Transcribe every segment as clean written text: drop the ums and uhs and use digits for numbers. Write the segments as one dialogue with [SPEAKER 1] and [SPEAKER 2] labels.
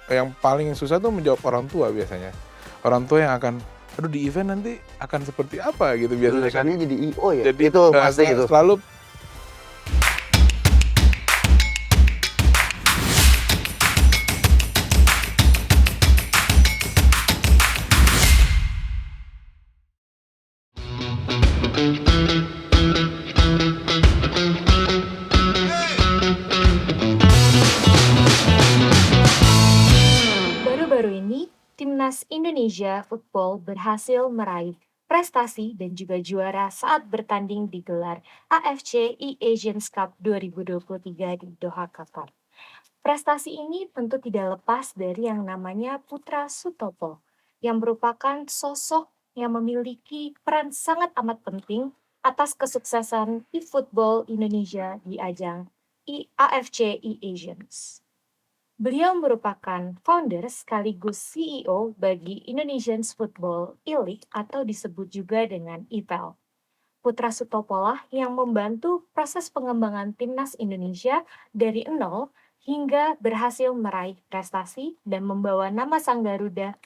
[SPEAKER 1] yang paling susah tuh menjawab orang tua biasanya. Orang tua yang akan, "Aduh di event nanti akan seperti apa?" gitu biasanya kan.
[SPEAKER 2] Lulusannya jadi I.O. ya?
[SPEAKER 1] Jadi,
[SPEAKER 2] Itu pasti itu.
[SPEAKER 1] selalu
[SPEAKER 3] Baru-baru ini, Timnas Indonesia Football berhasil meraih prestasi dan juga juara saat bertanding di gelar AFC E-Asians Cup 2023 di Doha, Qatar. Prestasi ini tentu tidak lepas dari yang namanya Putra Sutopo, yang merupakan sosok yang memiliki peran sangat amat penting atas kesuksesan e-football Indonesia di ajang AFC E-Asians. Beliau merupakan founder sekaligus CEO bagi Indonesian Football E-League atau disebut juga dengan IPL. Putra Sutopo lah yang membantu proses pengembangan timnas Indonesia dari nol hingga berhasil meraih prestasi dan membawa nama Sang Garuda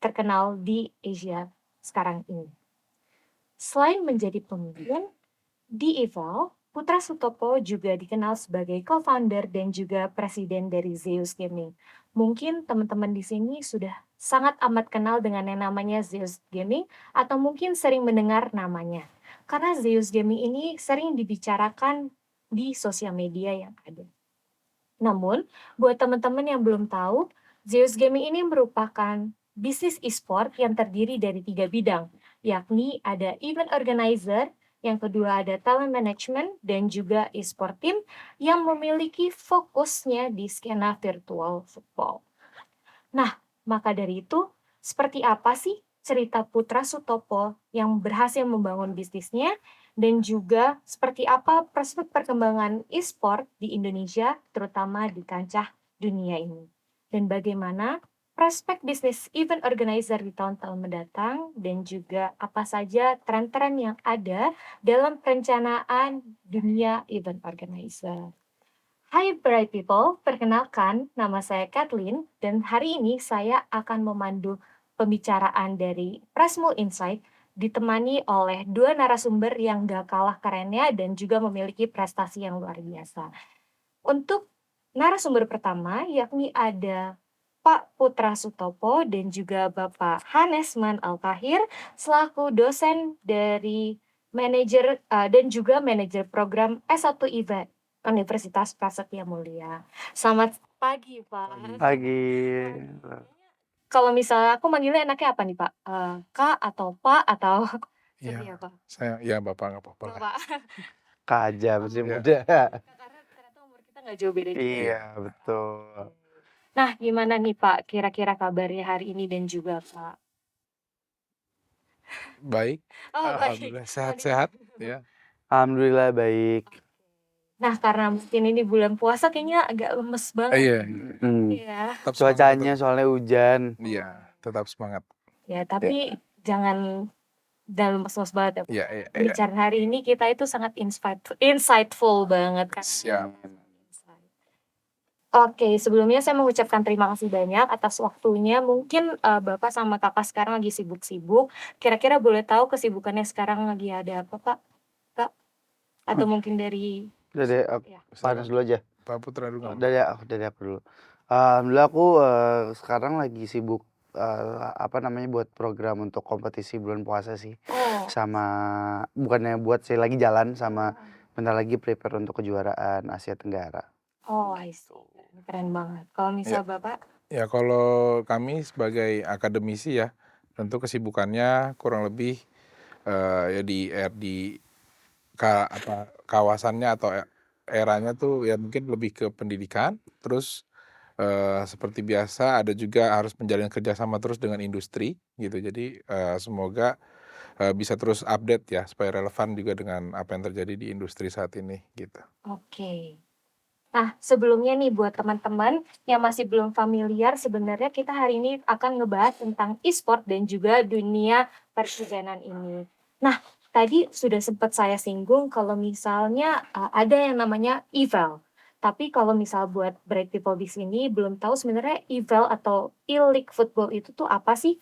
[SPEAKER 3] terkenal di Asia sekarang ini. Selain menjadi pemimpin, di IPL, Putra Sutopo juga dikenal sebagai co-founder dan juga presiden dari Zeus Gaming. Mungkin teman-teman di sini sudah sangat amat kenal dengan yang namanya Zeus Gaming atau mungkin sering mendengar namanya. Karena Zeus Gaming ini sering dibicarakan di sosial media yang ada. Namun, buat teman-teman yang belum tahu, Zeus Gaming ini merupakan bisnis e-sport yang terdiri dari 3 bidang, yakni ada event organizer, yang kedua ada talent management, dan juga e-sport team yang memiliki fokusnya di skena virtual football. Nah, maka dari itu, seperti apa sih cerita Putra Sutopo yang berhasil membangun bisnisnya dan juga seperti apa prospek perkembangan e-sport di Indonesia, terutama di kancah dunia ini. Dan bagaimana prospek bisnis event organizer di tahun-tahun mendatang dan juga apa saja tren-tren yang ada dalam perencanaan dunia event organizer. Hai Bright People, perkenalkan nama saya Kathleen dan hari ini saya akan memandu pembicaraan dari Pressmul Insight ditemani oleh 2 narasumber yang gak kalah kerennya dan juga memiliki prestasi yang luar biasa. Untuk narasumber pertama yakni ada Pak Putra Sutopo dan juga Bapak Hanesman Al-Tahir selaku dosen dari dan juga manajer program S1 Event Universitas Prasetya Mulia. Selamat pagi, Pak.
[SPEAKER 2] Pagi.
[SPEAKER 3] Kalau misalnya aku manggilnya enaknya apa nih, Pak? Kak atau Pak atau seperti
[SPEAKER 1] Iya,
[SPEAKER 3] apa?
[SPEAKER 1] ya Bapak nggak apa-apa lah.
[SPEAKER 3] Bapak.
[SPEAKER 2] Kak aja masih
[SPEAKER 1] Iya.
[SPEAKER 2] muda.
[SPEAKER 3] Karena ternyata umur kita nggak jauh beda juga.
[SPEAKER 2] Iya, betul.
[SPEAKER 3] Nah, gimana nih Pak kira-kira kabarnya hari ini dan juga Pak?
[SPEAKER 1] Baik,
[SPEAKER 3] Oh, baik.
[SPEAKER 1] alhamdulillah sehat-sehat ya.
[SPEAKER 2] Alhamdulillah baik.
[SPEAKER 3] Nah, karena mungkin ini bulan puasa kayaknya agak lemes banget.
[SPEAKER 1] Iya,
[SPEAKER 3] Iya.
[SPEAKER 1] tetap semangat.
[SPEAKER 2] Cuacanya soalnya hujan.
[SPEAKER 1] Iya, tetap semangat.
[SPEAKER 3] Ya, tapi jangan lemes-lemes banget ya, Pak.
[SPEAKER 1] Iya, iya, iya.
[SPEAKER 3] Pembicaraan hari ini kita itu sangat insightful banget kan.
[SPEAKER 1] Siap.
[SPEAKER 3] Oke, sebelumnya saya mengucapkan terima kasih banyak atas waktunya. Mungkin Bapak sama Kakak sekarang lagi sibuk-sibuk. Kira-kira boleh tahu kesibukannya sekarang lagi ada apa, Pak? Kak? Atau mungkin dari
[SPEAKER 2] Udah deh,
[SPEAKER 3] ya.
[SPEAKER 2] panas dulu aja.
[SPEAKER 1] Pak Putra dulu.
[SPEAKER 2] Dari aku dulu. Alhamdulillah aku sekarang lagi sibuk buat program untuk kompetisi bulan puasa sih.
[SPEAKER 3] Oh.
[SPEAKER 2] Sama bukannya buat sih lagi jalan sama bentar lagi prepare untuk kejuaraan Asia Tenggara.
[SPEAKER 3] Oh, I see. Keren banget. Kalau misal Bapak?
[SPEAKER 1] Ya kalau kami sebagai akademisi ya, tentu kesibukannya kurang lebih ya di kawasannya atau eranya tuh ya mungkin lebih ke pendidikan, terus seperti biasa ada juga harus menjalin kerjasama terus dengan industri gitu. Jadi semoga bisa terus update ya supaya relevan juga dengan apa yang terjadi di industri saat ini gitu.
[SPEAKER 3] Oke. Nah, sebelumnya nih buat teman-teman yang masih belum familiar, sebenarnya kita hari ini akan ngebahas tentang e-sport dan juga dunia persidanan ini. Nah, tadi sudah sempat saya singgung kalau misalnya ada yang namanya eval. Tapi kalau misal buat Bright People di sini belum tahu sebenarnya EVEL atau E-League Football itu tuh apa sih?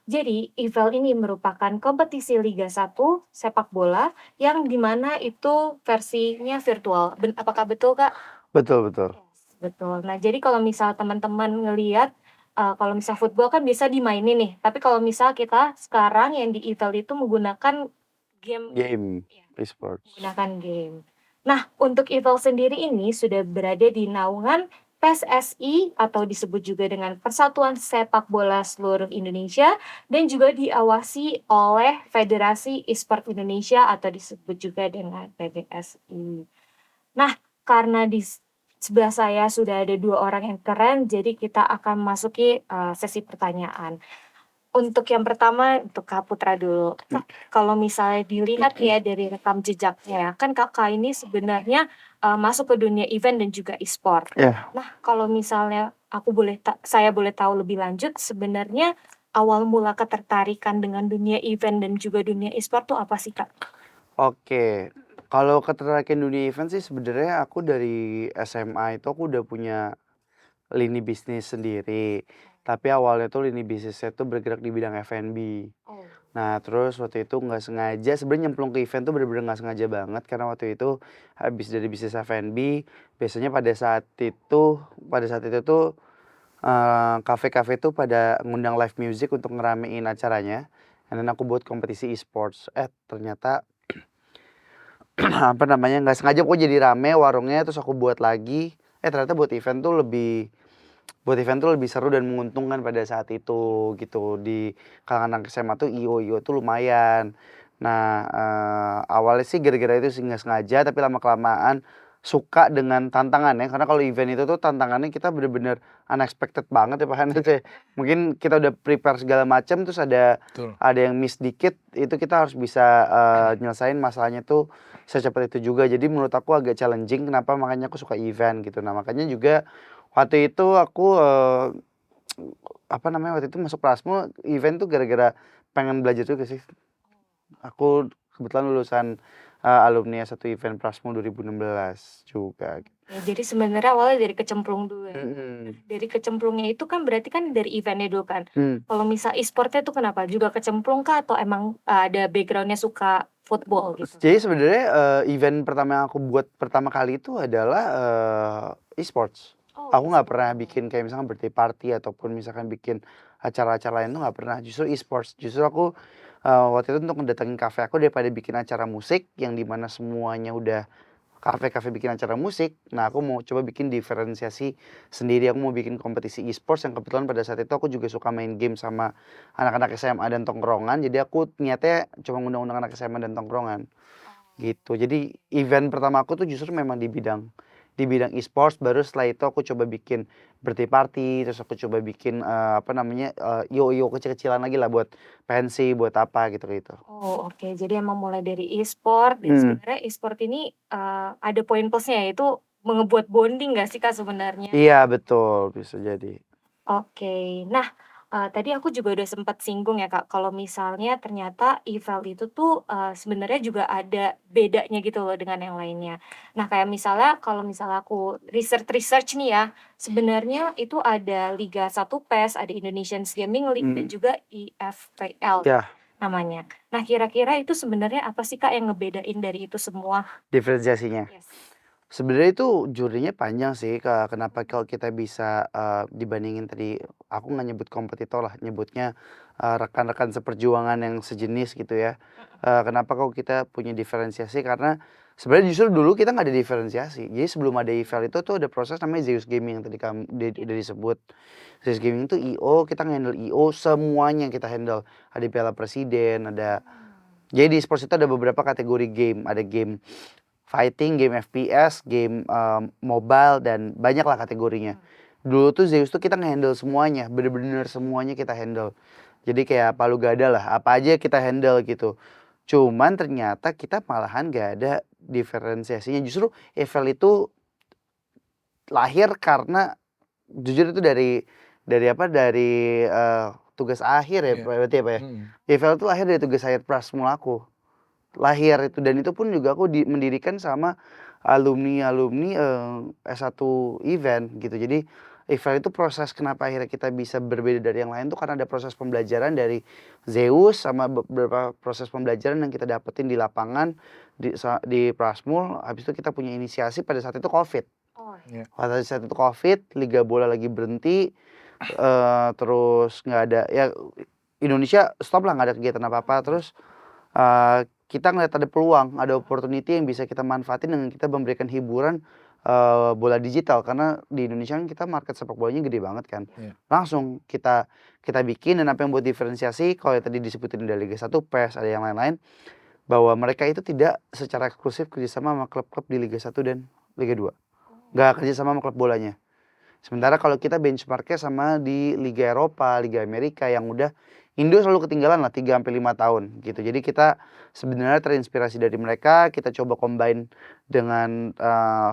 [SPEAKER 3] Jadi, EVEL ini merupakan kompetisi Liga 1 sepak bola yang di mana itu versinya virtual. Apakah betul, Kak?
[SPEAKER 2] Betul betul.
[SPEAKER 3] Yes, betul. Nah, jadi kalau misal teman-teman ngelihat, kalau misal football kan bisa dimainin nih, tapi kalau misal kita sekarang yang di EVEL itu menggunakan game.
[SPEAKER 2] Game
[SPEAKER 3] Ya,
[SPEAKER 2] e-sports.
[SPEAKER 3] menggunakan game. Nah, untuk EVEL sendiri ini sudah berada di naungan PSSI atau disebut juga dengan Persatuan Sepak Bola Seluruh Indonesia dan juga diawasi oleh Federasi E-sport Indonesia atau disebut juga dengan PBSI. Nah, karena di sebelah saya sudah ada 2 orang yang keren, jadi kita akan masuki, sesi pertanyaan. Untuk yang pertama, untuk Kak Putra dulu. Kak, kalau misalnya dilihat ya dari rekam jejaknya ya, kan Kakak ini sebenarnya, masuk ke dunia event dan juga e-sport.
[SPEAKER 2] Ya,
[SPEAKER 3] Nah, kalau misalnya saya boleh tahu lebih lanjut, sebenarnya awal mula ketertarikan dengan dunia event dan juga dunia e-sport tuh apa sih, Kak?
[SPEAKER 2] oke. Kalau ketertarikan dunia event sih sebenarnya aku dari SMA itu aku udah punya lini bisnis sendiri. Tapi awalnya tuh lini bisnisnya tuh bergerak di bidang F&B.
[SPEAKER 3] Oh.
[SPEAKER 2] Nah, terus waktu itu nggak sengaja sebenarnya nyemplung ke event tuh bener-bener nggak sengaja banget karena waktu itu habis dari bisnis F&B, biasanya pada saat itu tuh, kafe-kafe tuh pada ngundang live music untuk ngeramein acaranya, and then aku buat kompetisi e-sports. Ternyata apa namanya, nggak sengaja kok jadi rame warungnya, terus aku buat lagi, ternyata buat event tuh lebih seru dan menguntungkan pada saat itu gitu. Di kalangan anak SMA tuh IO-IO tuh lumayan. Nah, awalnya sih gara-gara itu sih nggak sengaja, tapi lama-kelamaan suka dengan tantangannya. Karena kalau event itu tuh tantangannya kita bener-bener unexpected banget ya Pak Hanes ya. Mungkin kita udah prepare segala macam, terus ada
[SPEAKER 1] Betul.
[SPEAKER 2] ada yang miss dikit, itu kita harus bisa, nyelesain masalahnya tuh secepat itu juga. Jadi menurut aku agak challenging, kenapa makanya aku suka event gitu. Nah, makanya juga waktu itu aku, waktu itu masuk Prasmo event tuh gara-gara pengen belajar juga sih. Aku kebetulan lulusan, alumni S1 Event Prasmo 2016 juga.
[SPEAKER 3] Ya, jadi sebenarnya awalnya dari kecemplung dulu ya?
[SPEAKER 2] Mhm.
[SPEAKER 3] Dari kecemplungnya itu kan berarti kan dari event-nya dulu kan?
[SPEAKER 2] Mmm.
[SPEAKER 3] Kalau misal e-sport-nya tuh kenapa? Juga kecemplung kah atau emang, ada background-nya suka football gitu?
[SPEAKER 2] Jadi sebenarnya, event pertama yang aku buat pertama kali itu adalah, e-sports.
[SPEAKER 3] Oh,
[SPEAKER 2] Aku nggak pernah
[SPEAKER 3] e-sport.
[SPEAKER 2] bikin kayak misalkan birthday party ataupun misalkan bikin acara-acara lain tuh nggak pernah, justru e-sports. Justru aku, waktu itu untuk mendatangin kafe aku daripada bikin acara musik yang di mana semuanya udah kafe-kafe bikin acara musik, nah aku mau coba bikin diferensiasi sendiri, aku mau bikin kompetisi e-sports yang kebetulan pada saat itu aku juga suka main game sama anak-anak SMA dan tongkrongan, jadi aku niatnya cuma ngundang-undang anak SMA dan tongkrongan. Gitu. Jadi event pertama aku tuh justru memang di bidang e-sports, baru setelah itu aku coba bikin birthday party, terus aku coba bikin, IO-IO kecil-kecilan lagi lah buat pensi, buat apa gitu-gitu.
[SPEAKER 3] Oh, oke. Jadi emang mulai dari e-sport dan
[SPEAKER 2] Mhm.
[SPEAKER 3] sebenarnya e-sport ini, ada poin plusnya yaitu ngebuat bonding nggak sih, Kak, sebenarnya?
[SPEAKER 2] Iya betul, bisa jadi.
[SPEAKER 3] Oke. Nah, tadi aku juga udah sempat singgung ya, Kak, kalau misalnya ternyata eval itu tuh, sebenarnya juga ada bedanya gitu loh dengan yang lainnya. Nah, kayak misalnya kalau misalnya aku research-research nih ya, sebenarnya itu ada Liga 1 PES, ada Indonesian Gaming League, dan
[SPEAKER 2] Mhm.
[SPEAKER 3] juga IFPL
[SPEAKER 2] Ya,
[SPEAKER 3] namanya. Nah, kira-kira itu sebenarnya apa sih, Kak, yang ngebedain dari itu semua?
[SPEAKER 2] diferensiasinya.
[SPEAKER 3] Yes.
[SPEAKER 2] Sebenarnya itu jurinya panjang sih, kenapa kalau kita bisa, dibandingin tadi aku nggak nyebut kompetitor lah, nyebutnya, rekan-rekan seperjuangan yang sejenis gitu ya. Kenapa kok kita punya diferensiasi, karena sebenarnya justru dulu kita nggak ada diferensiasi. Jadi sebelum ada eval itu tuh ada proses namanya Zeus Gaming yang tadi udah disebut. Zeus Gaming itu IO, kita nge-handle IO semuanya kita handle. Ada Piala Presiden, jadi di sports itu ada beberapa kategori game, ada game fighting, game FPS, game, mobile, dan banyak lah kategorinya. Dulu tuh Zeus tuh kita nge-handle semuanya, bener-bener semuanya kita handle. Jadi kayak palu gada lah, apa aja kita handle gitu. Cuman ternyata kita malahan gak ada diferensiasinya, justru EVEL itu lahir karena jujur itu dari tugas akhir ya
[SPEAKER 1] Iya.
[SPEAKER 2] berarti ya, Pak, ya?
[SPEAKER 1] Mhm.
[SPEAKER 2] EVEL itu lahir dari tugas akhir Prasmul aku. Lahir itu, dan itu pun juga aku mendirikan sama, alumni-alumni, S1 event gitu. Jadi event itu proses kenapa akhirnya kita bisa berbeda dari yang lain tuh karena ada proses pembelajaran dari Zeus sama beberapa proses pembelajaran yang kita dapetin di lapangan, di Prasmul, habis itu kita punya inisiasi pada saat itu Covid.
[SPEAKER 3] Oh,
[SPEAKER 1] Iya.
[SPEAKER 2] Pada saat itu Covid, liga bola lagi berhenti, terus nggak ada ya Indonesia stop lah, nggak ada kegiatan apa-apa. Terus, kita ngeliat ada peluang, ada opportunity yang bisa kita manfaatin dengan kita memberikan hiburan, bola digital. Karena di Indonesia kan kita market sepak bolanya gede banget kan.
[SPEAKER 1] Iya.
[SPEAKER 2] Langsung kita kita bikin dan apa yang buat diferensiasi kalau yang tadi disebutin dari Liga 1 PES, ada yang lain-lain, bahwa mereka itu tidak secara eksklusif kerjasama sama klub-klub di Liga 1 dan Liga 2. Nggak kerjasama sama klub bolanya. Sementara kalau kita benchmark-nya sama di Liga Eropa, Liga Amerika yang udah Indo selalu ketinggalan lah 3 sampai 5 tahun gitu. Jadi kita sebenarnya terinspirasi dari mereka, kita coba combine dengan,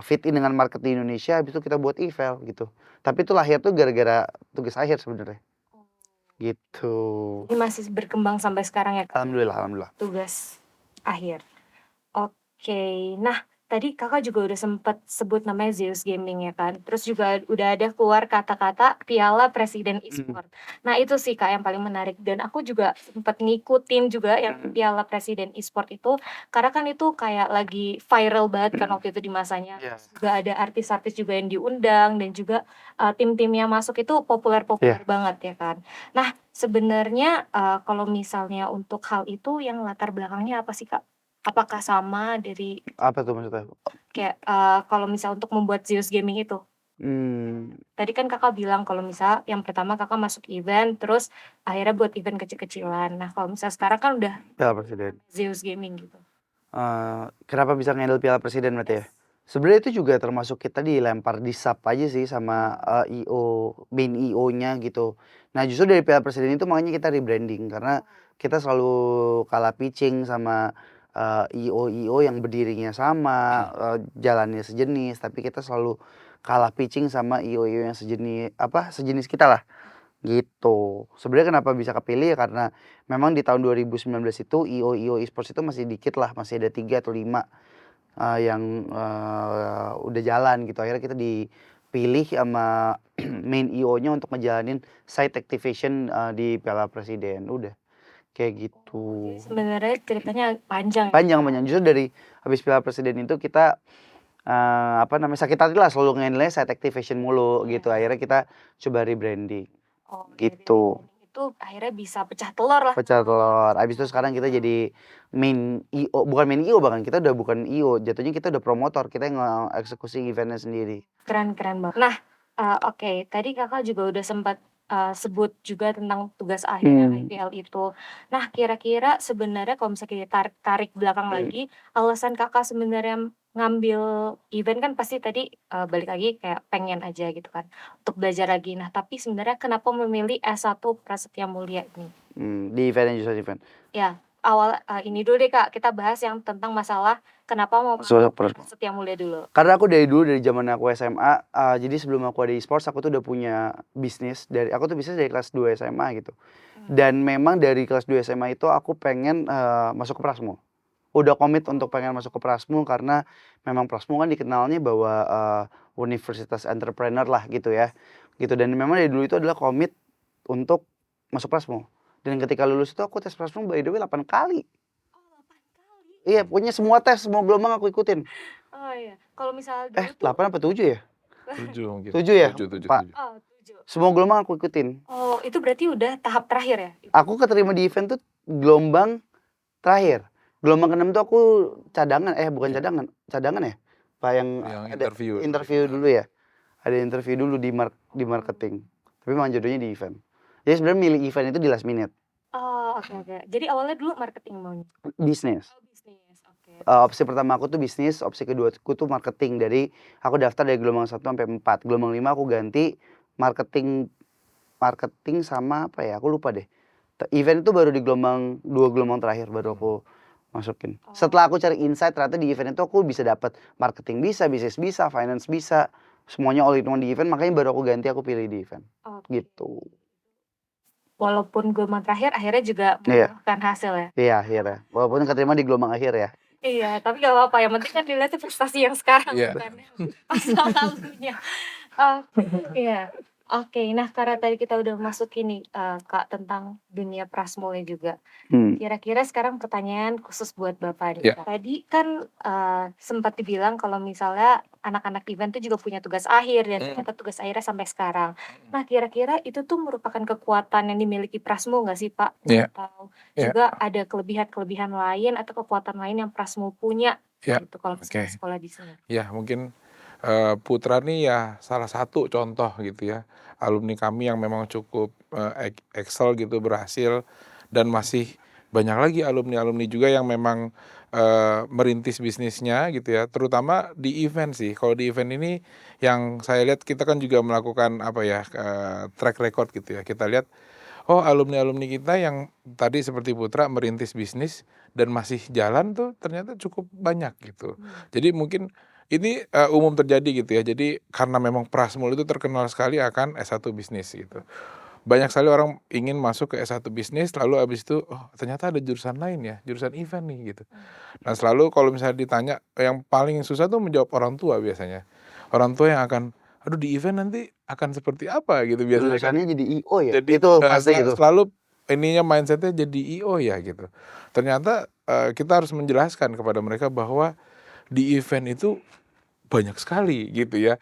[SPEAKER 2] fit in dengan market di Indonesia, habis itu kita buat eval gitu. Tapi itu lahir tuh gara-gara tugas akhir sebenarnya, gitu.
[SPEAKER 3] Ini masih berkembang sampai sekarang ya, Kak,
[SPEAKER 2] Alhamdulillah alhamdulillah.
[SPEAKER 3] tugas akhir. Oke, nah tadi Kakak juga udah sempet sebut namanya Zeus Gaming ya kan, terus juga udah ada keluar kata-kata Piala Presiden E-sport. Nah itu sih Kak yang paling menarik dan aku juga sempet ngikutin juga yang Piala Presiden E-sport itu, karena kan itu kayak lagi viral banget kan waktu itu di masanya.
[SPEAKER 2] Iya.
[SPEAKER 3] Terus juga ada artis-artis juga yang diundang dan juga tim-tim yang masuk itu populer-populer banget ya kan. Nah sebenarnya kalau misalnya untuk hal itu yang latar belakangnya apa sih Kak? Apakah sama dari
[SPEAKER 2] Apa tuh maksudnya?
[SPEAKER 3] kayak, kalau misal untuk membuat Zeus Gaming itu? Tadi kan Kakak bilang kalau misal yang pertama Kakak masuk event, terus akhirnya buat event kecil-kecilan. Nah, kalau misal sekarang kan udah
[SPEAKER 2] Piala Presiden.
[SPEAKER 3] Zeus Gaming gitu.
[SPEAKER 2] Kenapa bisa nge-handle Piala Presiden berarti ya? Sebenarnya itu juga termasuk kita dilempar di-sub aja sih sama, IO, main IO-nya gitu. Nah justru dari Piala Presiden itu makanya kita rebranding karena kita selalu kalah pitching sama, IO-IO yang berdirinya sama, jalannya sejenis, tapi kita selalu kalah pitching sama IO-IO yang sejenis kita lah, gitu. Sebenarnya kenapa bisa kepilih ya karena memang di tahun 2019 itu IO-IO e-sports itu masih dikit lah, masih ada 3 atau 5, yang, udah jalan gitu. Akhirnya kita dipilih sama main IO-nya untuk ngejalanin site activation, di Piala Presiden, udah kayak gitu.
[SPEAKER 3] Jadi sebenarnya ceritanya panjang ya?
[SPEAKER 2] Panjang panjang, justru dari habis Piala Presiden itu kita, sakit hati lah selalu nge-handle-nya site activation mulu gitu. Akhirnya kita coba rebranding,
[SPEAKER 3] Oh, dari
[SPEAKER 2] gitu.
[SPEAKER 3] rebranding itu akhirnya bisa pecah telur lah.
[SPEAKER 2] Pecah telur, abis itu sekarang kita jadi main IO, bukan main IO bahkan, kita udah bukan IO, jatuhnya kita udah promotor, kita yang nge-eksekusi event-nya sendiri.
[SPEAKER 3] Keren banget. Nah, oke, tadi Kakak juga udah sempat, sebut juga tentang tugas akhir IPL itu. Nah, kira-kira sebenarnya kalau misalnya kita tarik belakang lagi, alasan Kakak sebenarnya ngambil event kan pasti tadi, balik lagi kayak pengen aja gitu kan, untuk belajar lagi. Nah, tapi sebenarnya kenapa memilih S1 Prasetya Mulia ini?
[SPEAKER 2] Di event-nya, jurusan event.
[SPEAKER 3] Ya, awal ini dulu deh Kak, kita bahas yang tentang masalah kenapa mau
[SPEAKER 2] Masuk
[SPEAKER 3] masuk
[SPEAKER 2] Prasmul.
[SPEAKER 3] Prasetya Mulia dulu.
[SPEAKER 2] Karena aku dari dulu, dari zaman aku SMA, jadi sebelum aku ada e-sports aku tuh udah punya bisnis, aku tuh bisnis dari kelas 2 SMA gitu. Dan memang dari kelas 2 SMA itu aku pengen, masuk ke Prasmul. Udah komit untuk pengen masuk ke Prasmul karena memang Prasmul kan dikenalnya bahwa, universitas entrepreneur lah gitu ya, gitu. Dan memang dari dulu itu adalah komit untuk masuk Prasmul. Dan ketika lulus itu aku tes Prasmul by the way 8 kali.
[SPEAKER 3] Oh, 8 kali?
[SPEAKER 2] Iya, pokoknya semua tes, semua gelombang aku ikutin.
[SPEAKER 3] Oh, iya. Kalau misal dulu tuh
[SPEAKER 2] 8 apa 7 ya?
[SPEAKER 1] 7 mungkin.
[SPEAKER 2] 7 ya?
[SPEAKER 1] 7, 7,
[SPEAKER 2] Pak.
[SPEAKER 1] 7.
[SPEAKER 3] oh, 7.
[SPEAKER 2] Semua gelombang aku ikutin.
[SPEAKER 3] Oh, itu berarti udah tahap terakhir ya?
[SPEAKER 2] Aku keterima di event tuh gelombang terakhir. Gelombang ke-6 tuh aku cadangan, bukan cadangan ya? Pak yang ada interview dulu ya? Ada interview dulu di marketing. Tapi memang jodohnya di event. Jadi sebenarnya milih event itu di last minute.
[SPEAKER 3] Oh, oke. Jadi awalnya dulu marketing maunya?
[SPEAKER 2] Bisnis.
[SPEAKER 3] Oh, bisnis. Oke.
[SPEAKER 2] Opsi pertama aku tuh bisnis, opsi kedua aku tuh marketing. Aku daftar dari gelombang 1 sampai 4. Gelombang 5 aku ganti marketing sama apa ya, aku lupa deh. Event itu baru di gelombang 2 gelombang terakhir baru aku masukin. Setelah aku cari insight ternyata di event itu aku bisa dapat marketing bisa, bisnis bisa, finance bisa, semuanya all in one di event, makanya baru aku ganti, aku pilih di event.
[SPEAKER 3] Oke.
[SPEAKER 2] Gitu.
[SPEAKER 3] Walaupun gelombang terakhir akhirnya juga
[SPEAKER 2] Iya.
[SPEAKER 3] membuahkan hasil ya?
[SPEAKER 2] Iya, akhirnya. Walaupun keterima di gelombang akhir ya.
[SPEAKER 3] Iya, tapi nggak apa-apa, yang penting kan dilihatnya prestasi yang sekarang,
[SPEAKER 1] Iya.
[SPEAKER 3] bukan yang masa lalunya. Iya. Oke, nah karena tadi kita udah masuk ini, Kak, tentang dunia prasmulnya juga.
[SPEAKER 2] Hmm.
[SPEAKER 3] Kira-kira sekarang pertanyaan khusus buat Bapak nih,
[SPEAKER 1] Iya.
[SPEAKER 3] Kak. Tadi kan, sempat dibilang kalau misalnya anak-anak event tuh juga punya tugas akhir dan ternyata tugas akhirnya sampai sekarang. Nah, kira-kira itu tuh merupakan kekuatan yang dimiliki Prasmul nggak sih, Pak?
[SPEAKER 1] Iya
[SPEAKER 3] Atau
[SPEAKER 1] iya
[SPEAKER 3] juga ada kelebihan-kelebihan lain atau kekuatan lain yang Prasmul punya
[SPEAKER 1] iya.
[SPEAKER 3] gitu kalau
[SPEAKER 1] Oke.
[SPEAKER 3] misalnya sekolah di sini?
[SPEAKER 1] Ya mungkin, Putra nih ya salah satu contoh gitu ya, alumni kami yang memang cukup, excel gitu, berhasil, dan masih banyak lagi alumni-alumni juga yang memang, merintis bisnisnya gitu ya, terutama di event sih. Kalau di event ini yang saya lihat kita kan juga melakukan apa ya, track record gitu ya. Kita lihat, oh alumni-alumni kita yang tadi seperti Putra merintis bisnis dan masih jalan tuh ternyata cukup banyak gitu. Jadi mungkin ini, umum terjadi gitu ya. Jadi karena memang Prasmul itu terkenal sekali akan S1 bisnis gitu. Banyak sekali orang ingin masuk ke S1 bisnis lalu habis itu, oh ternyata ada jurusan lain ya, jurusan event nih gitu. Nah selalu kalau misalnya ditanya, yang paling susah tuh menjawab orang tua biasanya. Orang tua yang akan, "Aduh di event nanti akan seperti apa?" Gitu biasanya kan.
[SPEAKER 2] Lulusannya jadi IO ya?
[SPEAKER 1] Jadi,
[SPEAKER 2] Itu pasti itu.
[SPEAKER 1] selalu ininya mindset-nya jadi IO ya gitu. Ternyata, kita harus menjelaskan kepada mereka bahwa di event itu banyak sekali gitu ya,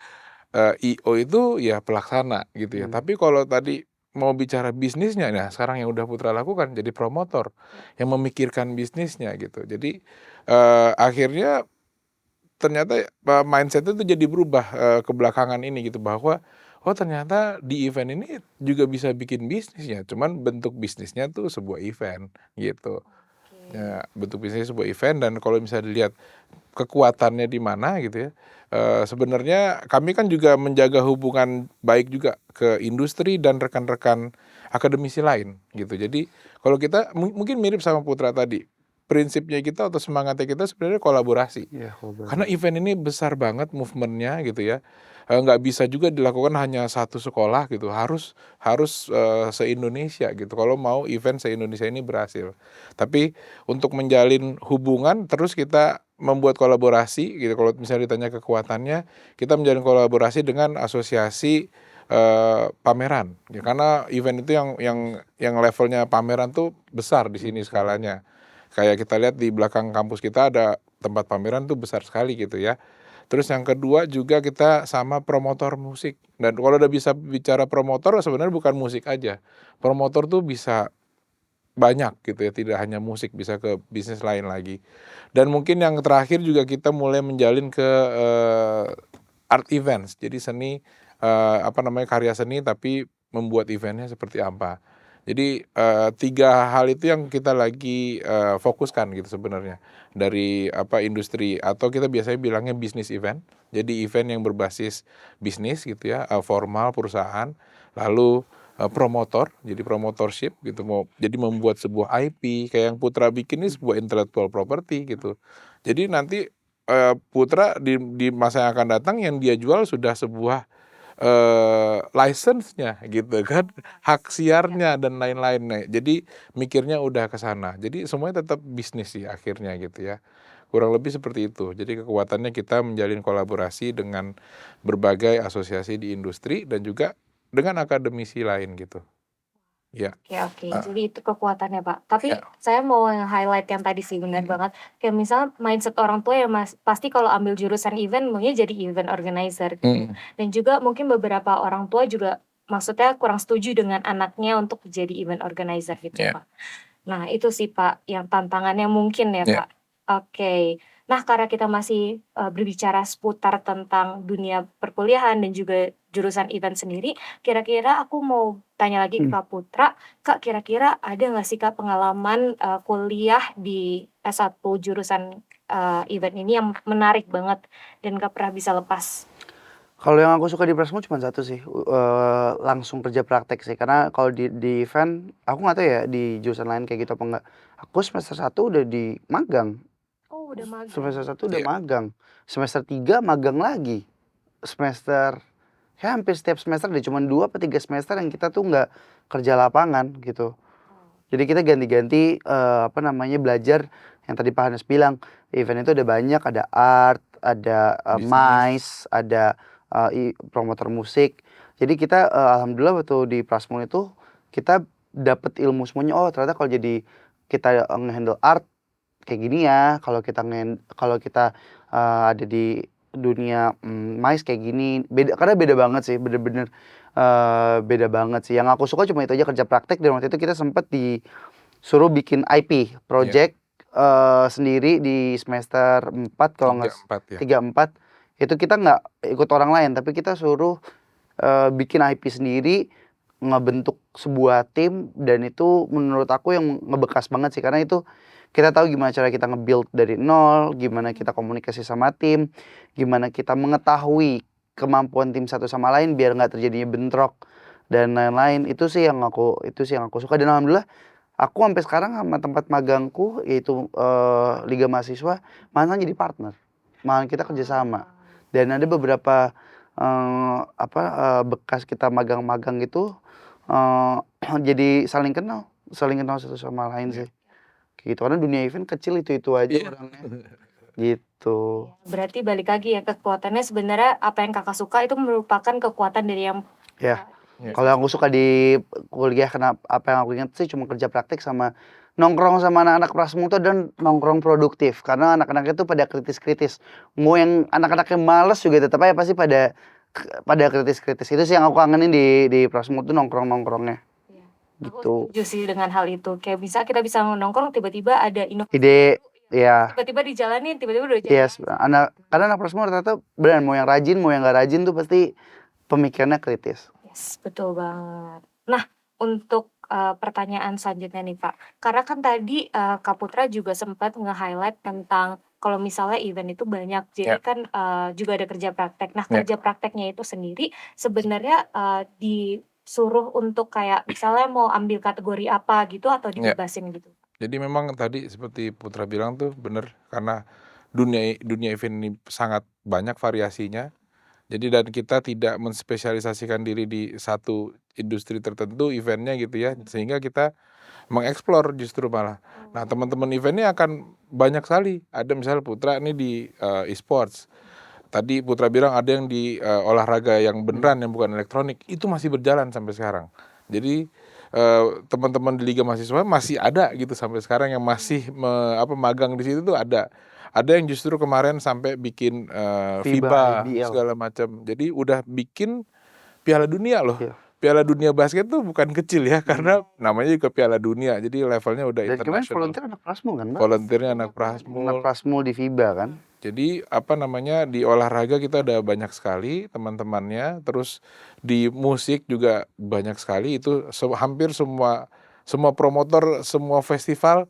[SPEAKER 1] IO itu ya pelaksana gitu ya. Tapi kalau tadi mau bicara bisnisnya, nah sekarang yang udah Putra lakukan jadi promotor, yang memikirkan bisnisnya gitu. Jadi, akhirnya ternyata, mindset itu jadi berubah, ke belakangan ini gitu bahwa, oh ternyata di event ini juga bisa bikin bisnis ya, cuman bentuk bisnisnya tuh sebuah event gitu.
[SPEAKER 3] Oke.
[SPEAKER 1] Ya bentuk bisnisnya sebuah event dan kalau misalnya dilihat kekuatannya di mana gitu ya, sebenarnya kami kan juga menjaga hubungan baik juga ke industri dan rekan-rekan akademisi lain gitu. Jadi kalau kita mungkin mirip sama Putra tadi, prinsipnya kita atau semangatnya kita sebenarnya kolaborasi.
[SPEAKER 2] Iya,
[SPEAKER 1] Karena
[SPEAKER 2] kolaborasi.
[SPEAKER 1] event ini besar banget movementnya gitu ya, nggak bisa juga dilakukan hanya satu sekolah gitu, harus harus, se-Indonesia gitu kalau mau event se-Indonesia ini berhasil. Tapi untuk menjalin hubungan terus kita membuat kolaborasi gitu, kalau misalnya ditanya kekuatannya, kita menjalin kolaborasi dengan asosiasi, pameran, ya karena event itu yang levelnya pameran tuh besar di sini
[SPEAKER 2] Besar ya.
[SPEAKER 1] skalanya. Kayak kita lihat di belakang kampus kita ada tempat pameran tuh besar sekali gitu ya. Terus yang kedua juga kita sama promotor musik, dan kalau udah bisa bicara promotor sebenarnya bukan musik aja, promotor tuh bisa banyak gitu ya, tidak hanya musik, bisa ke bisnis lain lagi. Dan mungkin yang terakhir juga kita mulai menjalin ke, art events, jadi seni, apa namanya, karya seni tapi membuat eventnya seperti apa. Jadi, 3 hal itu yang kita lagi, fokuskan gitu sebenarnya, dari apa, industri atau kita biasanya bilangnya bisnis event. Jadi event yang berbasis bisnis gitu ya, formal perusahaan, lalu, promotor, jadi promotorship gitu, jadi membuat sebuah IP, kayak yang Putra bikin ini sebuah intellectual property gitu. Jadi nanti, Putra di masa yang akan datang yang dia jual sudah sebuah, license-nya gitu kan, hak siarnya dan lain-lain. Nah, jadi mikirnya udah ke sana. Jadi semuanya tetap bisnis sih akhirnya gitu ya. Kurang lebih seperti itu. Jadi kekuatannya kita menjalin kolaborasi dengan berbagai asosiasi di industri dan juga dengan akademisi lain gitu. Ya,
[SPEAKER 3] Oke oke,
[SPEAKER 1] heeh,
[SPEAKER 3] jadi itu kekuatannya, Pak. Tapi
[SPEAKER 1] ya,
[SPEAKER 3] saya mau nge-highlight yang tadi sih, benar banget. Kayak misal mindset orang tua ya Mas, pasti kalau ambil jurusan event maunya jadi event organizer gitu.
[SPEAKER 1] mhm,
[SPEAKER 3] Dan juga mungkin beberapa orang tua juga maksudnya kurang setuju dengan anaknya untuk jadi event organizer gitu,
[SPEAKER 1] ya,
[SPEAKER 3] Pak. Nah, itu sih, Pak, yang tantangannya mungkin ya,
[SPEAKER 1] ya,
[SPEAKER 3] Kak. Oke. Nah, karena kita masih, berbicara seputar tentang dunia perkuliahan dan juga jurusan event sendiri, kira-kira aku mau tanya lagi ke
[SPEAKER 2] Mmm.
[SPEAKER 3] Kak Putra, Kak, kira-kira ada nggak sih, Kak, pengalaman, kuliah di S1 jurusan, event ini yang menarik banget dan nggak pernah bisa lepas?
[SPEAKER 2] Kalau yang aku suka di Prasmul cuma satu sih, langsung kerja praktek sih. Karena kalau di event, aku nggak tahu ya di jurusan lain kayak gitu apa enggak. Aku semester 1 udah di magang,
[SPEAKER 3] Oh, udah magang.
[SPEAKER 2] semester 1 udah
[SPEAKER 1] ya,
[SPEAKER 2] magang, semester 3 magang lagi, semester ya hampir setiap semester deh, cuman 2 apa 3 semester yang kita tuh nggak kerja lapangan gitu.
[SPEAKER 3] Oh,
[SPEAKER 2] Jadi kita ganti-ganti, apa namanya, belajar yang tadi Pak Hanes bilang, Event itu ada banyak, ada art, ada,
[SPEAKER 1] Bisnis.
[SPEAKER 2] MICE, ada, promotor musik. Jadi kita, alhamdulillah waktu di Prasmul itu, kita dapet ilmu semuanya, oh ternyata kalau jadi kita, nge-handle art kayak gini ya, kalau kita, ada di dunia, MICE kayak gini, karena beda banget sih, bener-bener, beda banget sih. Yang aku suka cuma itu aja, kerja praktek, dan waktu itu kita sempet disuruh bikin IP,
[SPEAKER 1] Ya,
[SPEAKER 2] project, sendiri di semester 4 kalau
[SPEAKER 1] tiga
[SPEAKER 2] nggak
[SPEAKER 1] empat ya.
[SPEAKER 2] 3, 4, itu kita nggak ikut orang lain, tapi kita suruh, bikin IP sendiri, ngebentuk sebuah tim, dan itu menurut aku yang ngebekas banget sih, karena itu kita tahu gimana cara kita nge-build dari nol, gimana kita komunikasi sama tim, gimana kita mengetahui kemampuan tim satu sama lain biar nggak terjadinya bentrok dan lain-lain. Itu sih yang aku suka, dan alhamdulillah aku sampai sekarang sama tempat magangku yaitu, Liga Mahasiswa, malah jadi partner, malah kita kerjasama. Dan ada beberapa, bekas kita magang-magang gitu, eee, jadi saling kenal satu sama lain
[SPEAKER 1] Iya.
[SPEAKER 2] sih, kayak gitu. Karena dunia event kecil itu-itu aja
[SPEAKER 1] Iya.
[SPEAKER 2] orangnya, gitu.
[SPEAKER 3] Berarti balik lagi ya, kekuatannya sebenarnya apa yang Kakak suka itu merupakan kekuatan dari yang
[SPEAKER 2] Ya,
[SPEAKER 1] Ya.
[SPEAKER 2] kalau yang aku suka di kuliah, apa yang aku ingat sih cuma kerja praktek sama nongkrong sama anak-anak Prasmul tuh, dan nongkrong produktif. Karena anak-anaknya tuh pada kritis-kritis. Mau yang anak-anaknya males juga tetap aja pasti pada kritis-kritis. Itu sih yang aku kangenin di Prasmul tuh, nongkrong-nongkrongnya,
[SPEAKER 3] Iya, aku
[SPEAKER 2] gitu.
[SPEAKER 3] setuju sih dengan hal itu. Kayak kita bisa nongkrong tiba-tiba ada inovasi
[SPEAKER 2] Ide,
[SPEAKER 3] baru, ya
[SPEAKER 2] ya,
[SPEAKER 3] tiba-tiba dijalanin, tiba-tiba udah jadi
[SPEAKER 2] yes,
[SPEAKER 3] aja.
[SPEAKER 2] karena anak Prasmul rata-rata beneran mau yang rajin, mau yang nggak rajin tuh pasti pemikirannya kritis.
[SPEAKER 3] Yes, betul banget. Nah, untuk, pertanyaan selanjutnya nih, Kak. Karena kan tadi, Kak Putra juga sempat nge-highlight tentang kalau misalnya event itu banyak, jadi
[SPEAKER 1] Ya.
[SPEAKER 3] kan, juga ada kerja praktek. Nah,
[SPEAKER 1] Ya.
[SPEAKER 3] kerja prakteknya itu sendiri sebenarnya, disuruh untuk kayak misalnya mau ambil kategori apa gitu atau
[SPEAKER 1] Ya.
[SPEAKER 3] dibebasin gitu?
[SPEAKER 1] Jadi memang tadi seperti Putra bilang tuh bener, karena dunia event ini sangat banyak variasinya. Jadi dan kita tidak menspesialisasikan diri di satu industri tertentu eventnya gitu ya, sehingga kita mengeksplor justru malah. Nah, teman-teman event ini akan banyak sekali. Ada misalnya Putra nih di e-sports. Tadi Putra bilang ada yang di olahraga yang beneran yang bukan elektronik, itu masih berjalan sampai sekarang. Jadi teman-teman di Liga Mahasiswa masih ada gitu sampai sekarang yang masih magang di situ tuh ada. Ada yang justru kemarin sampai bikin
[SPEAKER 2] FIBA,
[SPEAKER 1] FIBA
[SPEAKER 2] IBL.
[SPEAKER 1] segala macam. Jadi udah bikin Piala Dunia loh.
[SPEAKER 2] Iya.
[SPEAKER 1] Piala Dunia basket tuh bukan kecil ya, karena namanya juga Piala Dunia. Jadi levelnya udah
[SPEAKER 2] Dan kemarin
[SPEAKER 1] internasional.
[SPEAKER 2] volunteer anak Prasmul kan, Mbak?
[SPEAKER 1] Volunteernya anak
[SPEAKER 2] Anak
[SPEAKER 1] Prasmul.
[SPEAKER 2] Prasmul di FIBA kan?
[SPEAKER 1] Jadi di olahraga kita ada banyak sekali teman-temannya, terus di musik juga banyak sekali, itu hampir semua promotor, semua festival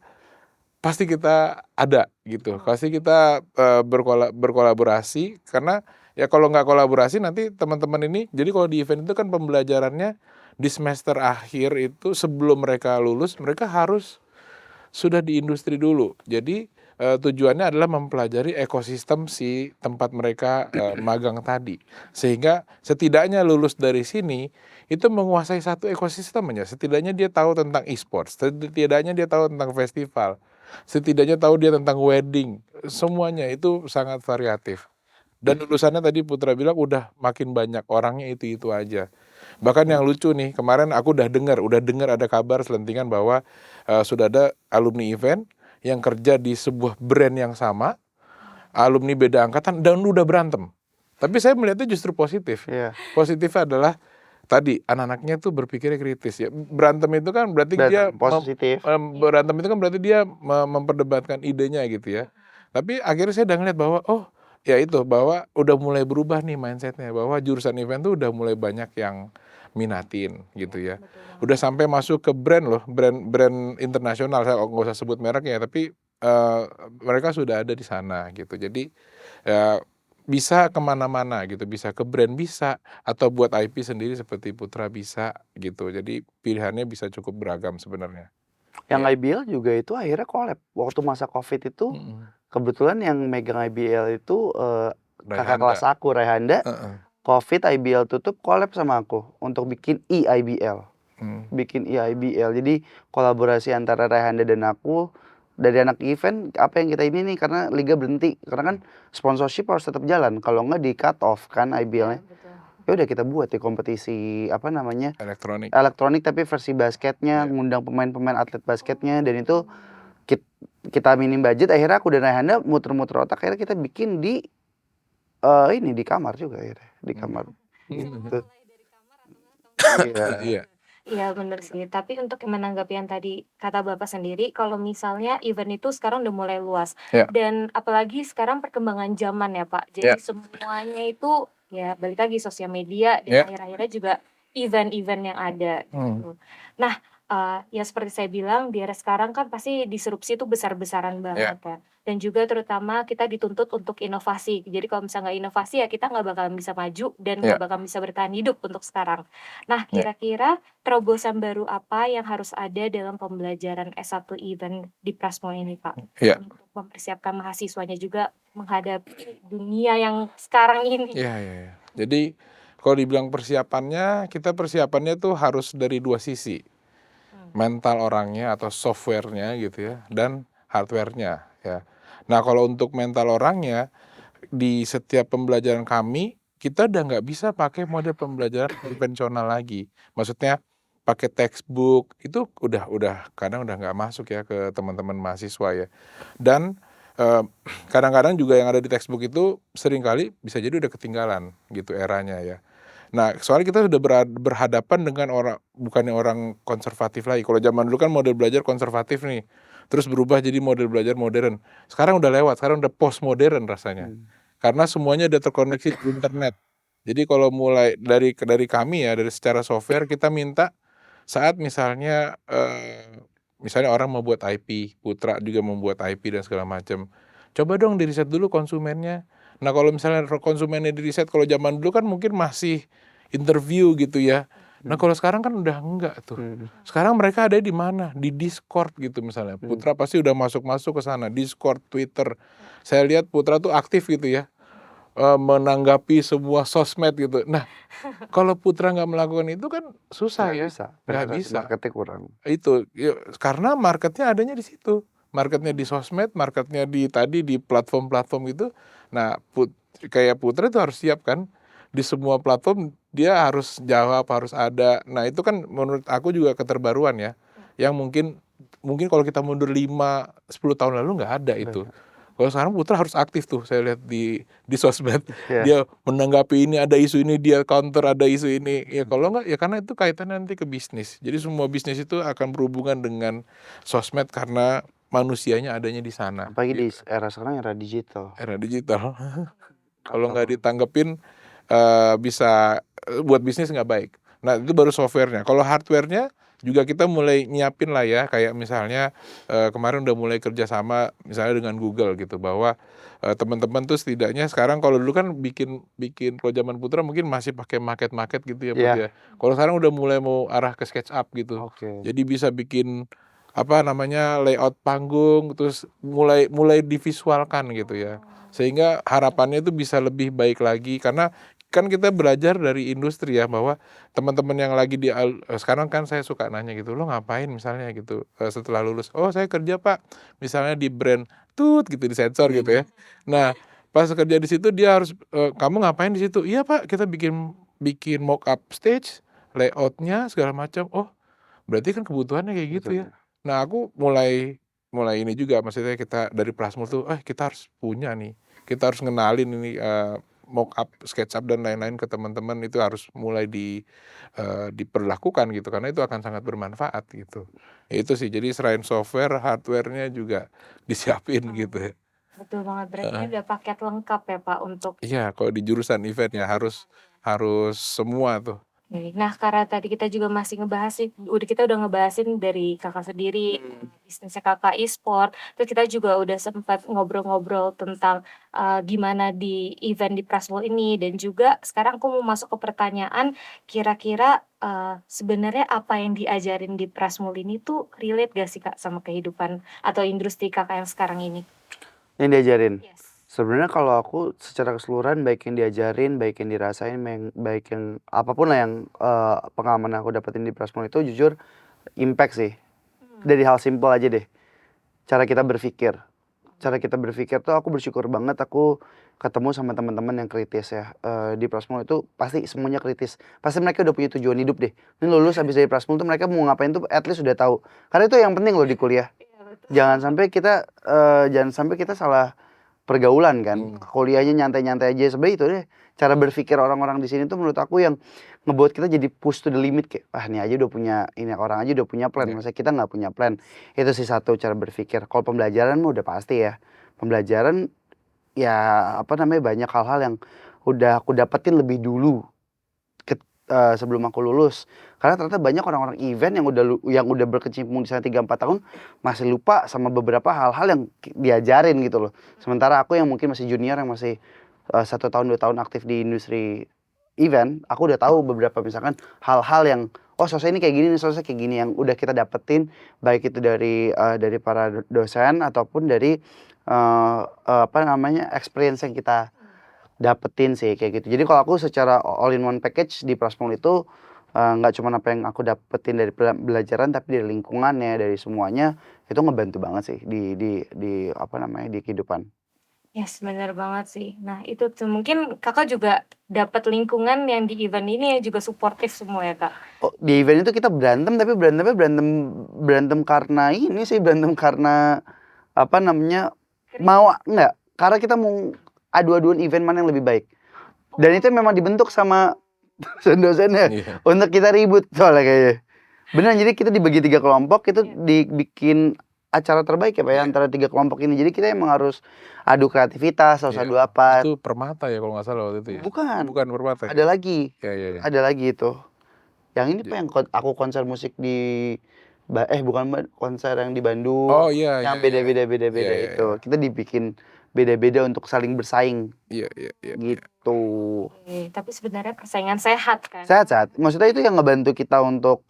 [SPEAKER 1] pasti kita ada gitu. Pasti kita berkolaborasi, karena ya kalau nggak kolaborasi nanti teman-teman ini, jadi kalau di event itu kan pembelajarannya di semester akhir itu sebelum mereka lulus, mereka harus sudah di industri dulu. Jadi tujuannya adalah mempelajari ekosistem si tempat mereka magang tadi. Sehingga setidaknya lulus dari sini itu menguasai satu ekosistemnya. Setidaknya dia tahu tentang e-sports, setidaknya dia tahu tentang festival, setidaknya tahu dia tentang wedding. Semuanya itu sangat variatif. Dan lulusannya tadi Putra bilang udah makin banyak, orangnya itu-itu aja. Bahkan yang lucu nih, kemarin aku udah dengar ada kabar selentingan bahwa sudah ada alumni event yang kerja di sebuah brand yang sama, alumni beda angkatan, dan udah berantem. Tapi saya melihatnya justru positif.
[SPEAKER 2] Iya.
[SPEAKER 1] Positifnya adalah tadi anak-anaknya tuh berpikirnya kritis ya. Berantem itu kan berarti dia
[SPEAKER 2] Positif.
[SPEAKER 1] berantem itu kan berarti dia memperdebatkan idenya gitu ya. Tapi akhirnya saya udah ngeliat bahwa ya itu, bahwa udah mulai berubah nih mindsetnya, bahwa jurusan event tuh udah mulai banyak yang minatin gitu ya. Udah sampai masuk ke brand loh, brand internasional, saya nggak usah sebut mereknya, tapi mereka sudah ada di sana gitu. Jadi ya bisa kemana-mana gitu, bisa ke brand bisa, atau buat IP sendiri seperti Putra bisa gitu. Jadi pilihannya bisa cukup beragam sebenarnya.
[SPEAKER 2] Yang
[SPEAKER 1] Ya.
[SPEAKER 2] IBL juga itu akhirnya collab. Waktu masa Covid itu, kebetulan yang megang IBL itu, kakak
[SPEAKER 1] Rayhanda.
[SPEAKER 2] kelas aku, Rayhanda.
[SPEAKER 1] Heeh.
[SPEAKER 2] Covid IBL tutup, collab sama aku untuk bikin e-IBL.
[SPEAKER 1] Hmm.
[SPEAKER 2] Bikin e-IBL. Jadi kolaborasi antara Rayhanda dan aku, dari anak event apa yang kita ini nih karena liga berhenti, karena kan sponsorship harus tetap jalan, kalau nggak di-cut off kan
[SPEAKER 3] Iya,
[SPEAKER 2] IBL-nya.
[SPEAKER 3] betul.
[SPEAKER 2] Ya udah kita buat ya kompetisi, apa namanya,
[SPEAKER 1] Elektronik.
[SPEAKER 2] elektronik tapi versi basketnya,
[SPEAKER 1] Iya.
[SPEAKER 2] ngundang pemain-pemain atlet basketnya, dan itu kita minim budget, akhirnya aku dan Ayahanda muter-muter otak, akhirnya kita bikin di ini di kamar juga akhirnya, di kamar. Gitu. Iya.
[SPEAKER 1] Iya.
[SPEAKER 3] Iya bener sih, tapi untuk menanggapi yang tadi kata Bapak sendiri, kalau misalnya event itu sekarang udah mulai luas,
[SPEAKER 1] Ya.
[SPEAKER 3] dan apalagi sekarang perkembangan zaman ya Pak,
[SPEAKER 1] Ya.
[SPEAKER 3] jadi semuanya itu ya balik lagi sosial media dan
[SPEAKER 1] Ya.
[SPEAKER 3] akhir-akhirnya juga event-event yang ada gitu. Nah, ya seperti saya bilang di era sekarang kan pasti disrupsi itu besar-besaran banget kan, dan juga terutama kita dituntut untuk inovasi. Jadi kalau misalnya nggak inovasi ya kita nggak bakalan bisa maju dan
[SPEAKER 1] Ya.
[SPEAKER 3] nggak bakalan bisa bertahan hidup untuk sekarang. Nah,
[SPEAKER 1] Ya.
[SPEAKER 3] kira-kira terobosan baru apa yang harus ada dalam pembelajaran S1 event di Prasmul ini, Pak?
[SPEAKER 1] Iya.
[SPEAKER 3] Untuk mempersiapkan mahasiswanya juga menghadapi dunia yang sekarang ini.
[SPEAKER 1] Iya. Jadi kalau dibilang persiapannya, kita persiapannya tuh harus dari 2 sisi. Mental orangnya atau software-nya gitu ya, dan hardware-nya ya. Nah kalau untuk mental orangnya, di setiap pembelajaran kami, kita udah nggak bisa pakai model pembelajaran konvensional lagi. Maksudnya pakai textbook, itu udah kadang udah nggak masuk ya ke teman-teman mahasiswa ya. Dan, kadang-kadang juga yang ada di textbook itu seringkali bisa jadi udah ketinggalan gitu eranya ya. Nah, soalnya kita sudah berhadapan dengan bukannya orang konservatif lagi. Kalau zaman dulu kan model belajar konservatif nih, terus berubah jadi model belajar modern. Sekarang udah lewat, sekarang udah postmodern rasanya. Karena semuanya udah terkoneksi di internet. Jadi kalau mulai dari kami ya, dari secara software kita minta saat misalnya, misalnya orang mau buat IP, Putra juga membuat IP dan segala macam. Coba dong di-riset dulu konsumennya. Nah kalau misalnya konsumennya di-riset, kalau zaman dulu kan mungkin masih interview gitu ya. Nah kalau sekarang kan udah enggak tuh. Sekarang mereka ada di mana? Di Discord gitu misalnya. Putra pasti udah masuk ke sana, Discord, Twitter. Saya lihat Putra tuh aktif gitu ya, menanggapi semua sosmed gitu. Nah kalau Putra nggak melakukan itu kan susah
[SPEAKER 2] Nggak
[SPEAKER 1] ya,
[SPEAKER 2] bisa,
[SPEAKER 1] nggak
[SPEAKER 2] penetrasi
[SPEAKER 1] bisa.
[SPEAKER 2] marketnya kurang.
[SPEAKER 1] Itu, karena marketnya adanya di situ. Marketnya di sosmed, marketnya di platform-platform gitu. Nah, kayak Putra itu harus siap kan, di semua platform dia harus jawab, harus ada. Nah, itu kan menurut aku juga keterbaruan ya, yang mungkin kalau kita mundur 5-10 tahun lalu nggak ada itu. Kalau sekarang Putra harus aktif tuh, saya lihat di sosmed.
[SPEAKER 2] Iya.
[SPEAKER 1] Dia menanggapi ini, ada isu ini, dia counter ada isu ini. Ya kalau enggak, ya karena itu kaitannya nanti ke bisnis. Jadi semua bisnis itu akan berhubungan dengan sosmed karena manusianya adanya di sana.
[SPEAKER 2] Apalagi di
[SPEAKER 1] Gitu.
[SPEAKER 2] era sekarang era digital.
[SPEAKER 1] Era digital. Kalau nggak
[SPEAKER 2] Atau
[SPEAKER 1] ditanggepin, bisa buat bisnis nggak baik. Nah itu baru software-nya. Kalau hardware-nya juga kita mulai nyiapin lah ya, kayak misalnya kemarin udah mulai kerjasama misalnya dengan Google gitu, bahwa teman-teman tuh setidaknya sekarang, kalau dulu kan bikin kalau zaman Putra mungkin masih pakai maket gitu ya Put
[SPEAKER 2] Iya.
[SPEAKER 1] ya. Kalau sekarang udah mulai mau arah ke SketchUp gitu.
[SPEAKER 2] Oke.
[SPEAKER 1] Jadi bisa bikin apa namanya, layout panggung, terus mulai divisualkan gitu ya. Sehingga harapannya itu bisa lebih baik lagi, karena kan kita belajar dari industri ya, bahwa teman-teman yang lagi sekarang kan saya suka nanya gitu, "Lo ngapain?" misalnya gitu, setelah lulus, "Oh saya kerja Pak," misalnya di brand, gitu disensor gitu ya. Nah pas kerja di situ dia harus, "Kamu ngapain di situ?" "Iya Pak, kita bikin mock up stage, layout-nya segala macam." "Oh berarti kan kebutuhannya kayak gitu ya."
[SPEAKER 2] Betul.
[SPEAKER 1] Nah aku mulai ini juga, maksudnya kita dari Prasmul tuh, kita harus punya nih, kita harus ngenalin ini, mock up, SketchUp dan lain-lain ke teman-teman, itu harus mulai diperlakukan gitu, karena itu akan sangat bermanfaat gitu. Ya itu sih, jadi selain software, hardware-nya juga disiapin gitu ya.
[SPEAKER 3] Betul banget, berarti ini
[SPEAKER 1] Heeh.
[SPEAKER 3] udah paket lengkap ya Pak untuk
[SPEAKER 1] Iya, kalau di jurusan event ya harus semua tuh.
[SPEAKER 3] Oke. Nah, karena tadi kita juga masih kita udah ngebahasin dari Kakak sendiri, bisnisnya Kakak e-sport, terus kita juga udah sempat ngobrol-ngobrol tentang, gimana di event di Prasmul ini, dan juga sekarang aku mau masuk ke pertanyaan, kira-kira, sebenarnya apa yang diajarin di Prasmul ini tuh relate gak sih Kak sama kehidupan atau industri Kakak yang sekarang ini?
[SPEAKER 2] Yang diajarin?
[SPEAKER 3] Yes.
[SPEAKER 2] Sebenarnya kalau aku secara keseluruhan, baik yang diajarin, baik yang dirasain, baik yang apapun lah yang, pengalaman aku dapetin di Prasmul itu jujur impact sih. Dari hal simpel aja deh. cara kita berpikir. Cara kita berpikir tuh aku bersyukur banget aku ketemu sama teman-teman yang kritis ya, di Prasmul itu pasti semuanya kritis. Pasti mereka udah punya tujuan hidup deh. Ini lulus habis dari Prasmul tuh mereka mau ngapain tuh at least udah tahu. Karena itu yang penting loh di kuliah.
[SPEAKER 3] Iya, betul.
[SPEAKER 2] Jangan sampai kita salah pergaulan kan. Kuliahnya nyantai-nyantai aja. Sebenarnya itu deh cara berpikir orang-orang di sini tuh menurut aku yang ngebuat kita jadi push to the limit kayak, "Wah, ini aja udah punya ini orang aja udah punya plan,
[SPEAKER 1] Iya.
[SPEAKER 2] masa kita nggak punya plan?" Itu sih satu cara berpikir. Kalau pembelajaran mah udah pasti ya. Pembelajaran ya apa namanya, banyak hal-hal yang udah aku dapetin lebih dulu sebelum aku lulus. Karena ternyata banyak orang-orang event yang udah berkecimpung di sana 3, 4 tahun masih lupa sama beberapa hal-hal yang diajarin gitu loh. Sementara aku yang mungkin masih junior yang masih 1 tahun 2 tahun aktif di industri event, aku udah tahu beberapa misalkan hal-hal yang, oh selesai ini kayak gini nih, selesai kayak gini, yang udah kita dapetin baik itu dari para dosen ataupun dari apa namanya, experience yang kita dapetin sih kayak gitu. Jadi kalau aku secara all in one package di Prasmul itu, nggak cuman apa yang aku dapetin dari belajaran, tapi dari lingkungannya, dari semuanya, itu ngebantu banget sih di apa namanya, di kehidupan.
[SPEAKER 3] Yes, bener banget sih. Nah, itu tuh mungkin Kakak juga dapat lingkungan yang di event ini yang juga suportif semua ya, Kak?
[SPEAKER 2] Oh, di event itu kita berantem, tapi berantemnya berantem berantem karena ini sih, berantem karena apa namanya, enggak, karena kita mau adu-aduan event mana yang lebih baik. Dan itu memang dibentuk sama dosen-dosennya
[SPEAKER 1] Iya.
[SPEAKER 2] untuk kita ribut soalnya kayaknya. Beneran, jadi kita dibagi 3 kelompok, itu dibikin acara terbaik ya Pak ya,
[SPEAKER 1] Iya.
[SPEAKER 2] antara 3 kelompok ini. Jadi kita emang harus adu kreativitas, harus
[SPEAKER 1] Iya.
[SPEAKER 2] adu apa.
[SPEAKER 1] Itu Permata ya kalau nggak salah waktu itu ya?
[SPEAKER 2] Bukan,
[SPEAKER 1] Bukan Permata ya?
[SPEAKER 2] ada lagi,
[SPEAKER 1] Iya iya iya.
[SPEAKER 2] ada lagi itu. Yang ini Pak
[SPEAKER 1] Ja
[SPEAKER 2] yang aku konser musik di bukan konser yang di
[SPEAKER 1] Oh,
[SPEAKER 2] Bandung,
[SPEAKER 1] iya iya
[SPEAKER 2] yang
[SPEAKER 1] iya. Iya
[SPEAKER 2] beda-beda
[SPEAKER 1] iya
[SPEAKER 2] itu.
[SPEAKER 1] iya.
[SPEAKER 2] Kita dibikin beda-beda untuk saling bersaing,
[SPEAKER 1] Iya iya iya iya.
[SPEAKER 2] gitu.
[SPEAKER 3] Oke, tapi sebenarnya persaingan sehat kan?
[SPEAKER 2] Sehat-sehat. Maksudnya itu yang ngebantu kita untuk,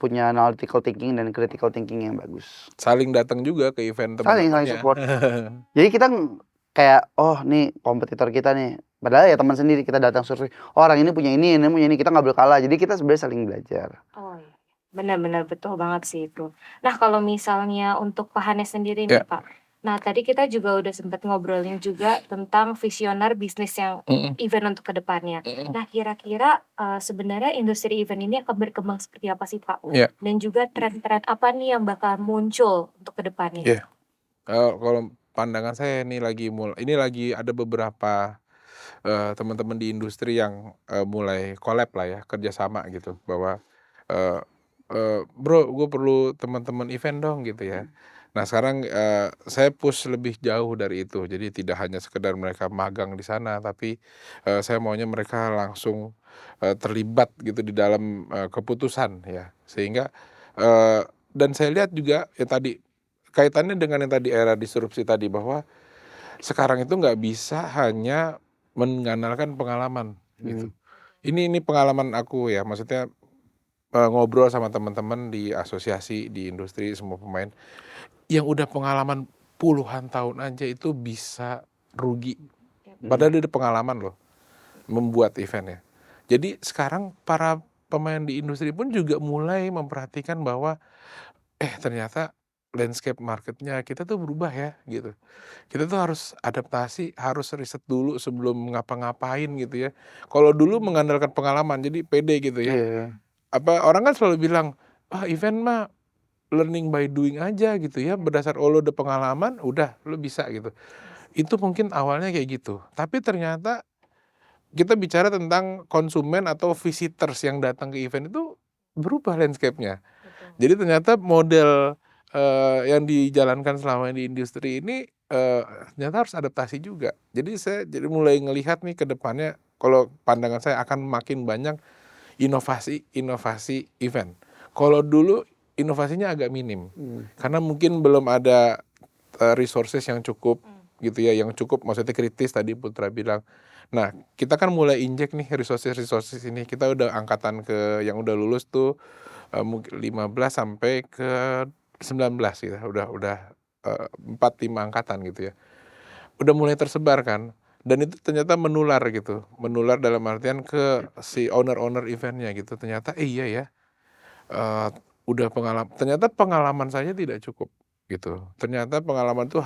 [SPEAKER 2] punya analytical thinking dan critical thinking yang bagus.
[SPEAKER 1] Saling datang juga ke event
[SPEAKER 2] Saling
[SPEAKER 1] teman-temannya.
[SPEAKER 2] support. Jadi kita kayak, oh nih kompetitor kita nih, padahal ya teman sendiri, kita datang survei, oh orang ini punya ini punya ini, kita nggak boleh kalah. Jadi kita sebenarnya saling belajar.
[SPEAKER 3] Oh iya, benar-benar betul banget sih itu. Nah, kalau misalnya untuk Pak Hanes sendiri
[SPEAKER 1] Ya.
[SPEAKER 3] nih, Pak. Nah, tadi kita juga udah sempat ngobrolin juga tentang visioner bisnis yang event untuk kedepannya. Nah, kira-kira sebenarnya industri event ini akan berkembang seperti apa sih, Pak?
[SPEAKER 1] Iya.
[SPEAKER 3] Dan juga tren-tren apa nih yang bakal muncul untuk kedepannya?
[SPEAKER 1] Iya. Kalau pandangan saya ini lagi ada beberapa teman-teman di industri yang mulai collab lah ya, kerjasama gitu, bahwa "Bro, gue perlu teman-teman event dong," gitu ya. Nah sekarang saya push lebih jauh dari itu, jadi tidak hanya sekedar mereka magang di sana, tapi saya maunya mereka langsung terlibat gitu di dalam keputusan ya. Sehingga dan saya lihat juga ya tadi, kaitannya dengan yang tadi era disrupsi tadi, bahwa sekarang itu nggak bisa hanya mengandalkan pengalaman gitu. Ini pengalaman aku ya, maksudnya ngobrol sama teman-teman di asosiasi, di industri, semua pemain yang udah pengalaman puluhan tahun aja itu bisa rugi. Padahal dia ada pengalaman loh membuat event ya. Jadi sekarang para pemain di industri pun juga mulai memperhatikan bahwa ternyata landscape marketnya kita tuh berubah ya gitu. Kita tuh harus adaptasi, harus riset dulu sebelum ngapa-ngapain gitu ya. Kalau dulu mengandalkan pengalaman jadi pede gitu ya.
[SPEAKER 2] Iya.
[SPEAKER 1] Orang kan selalu bilang, "Ah, event mah learning by doing aja," gitu ya, berdasar lo udah pengalaman, udah lo bisa gitu. Itu mungkin awalnya kayak gitu, tapi ternyata kita bicara tentang konsumen atau visitors yang datang ke event itu berubah landscape-nya. Jadi ternyata model yang dijalankan selama ini di industri ini ternyata harus adaptasi juga. Jadi saya mulai ngelihat nih ke depannya, kalau pandangan saya akan makin banyak inovasi event. Kalau dulu inovasinya agak minim, karena mungkin belum ada resources yang cukup gitu ya, yang cukup maksudnya kritis tadi Putra bilang. Nah, kita kan mulai injek nih resources ini, kita udah angkatan yang udah lulus tuh mungkin 15 sampai ke 19 gitu, udah 4-5 angkatan gitu ya. Udah mulai tersebar kan, dan itu ternyata menular gitu, menular dalam artian ke si owner event-nya gitu. Ternyata iya ya, udah ternyata pengalaman saja tidak cukup gitu. Ternyata pengalaman tuh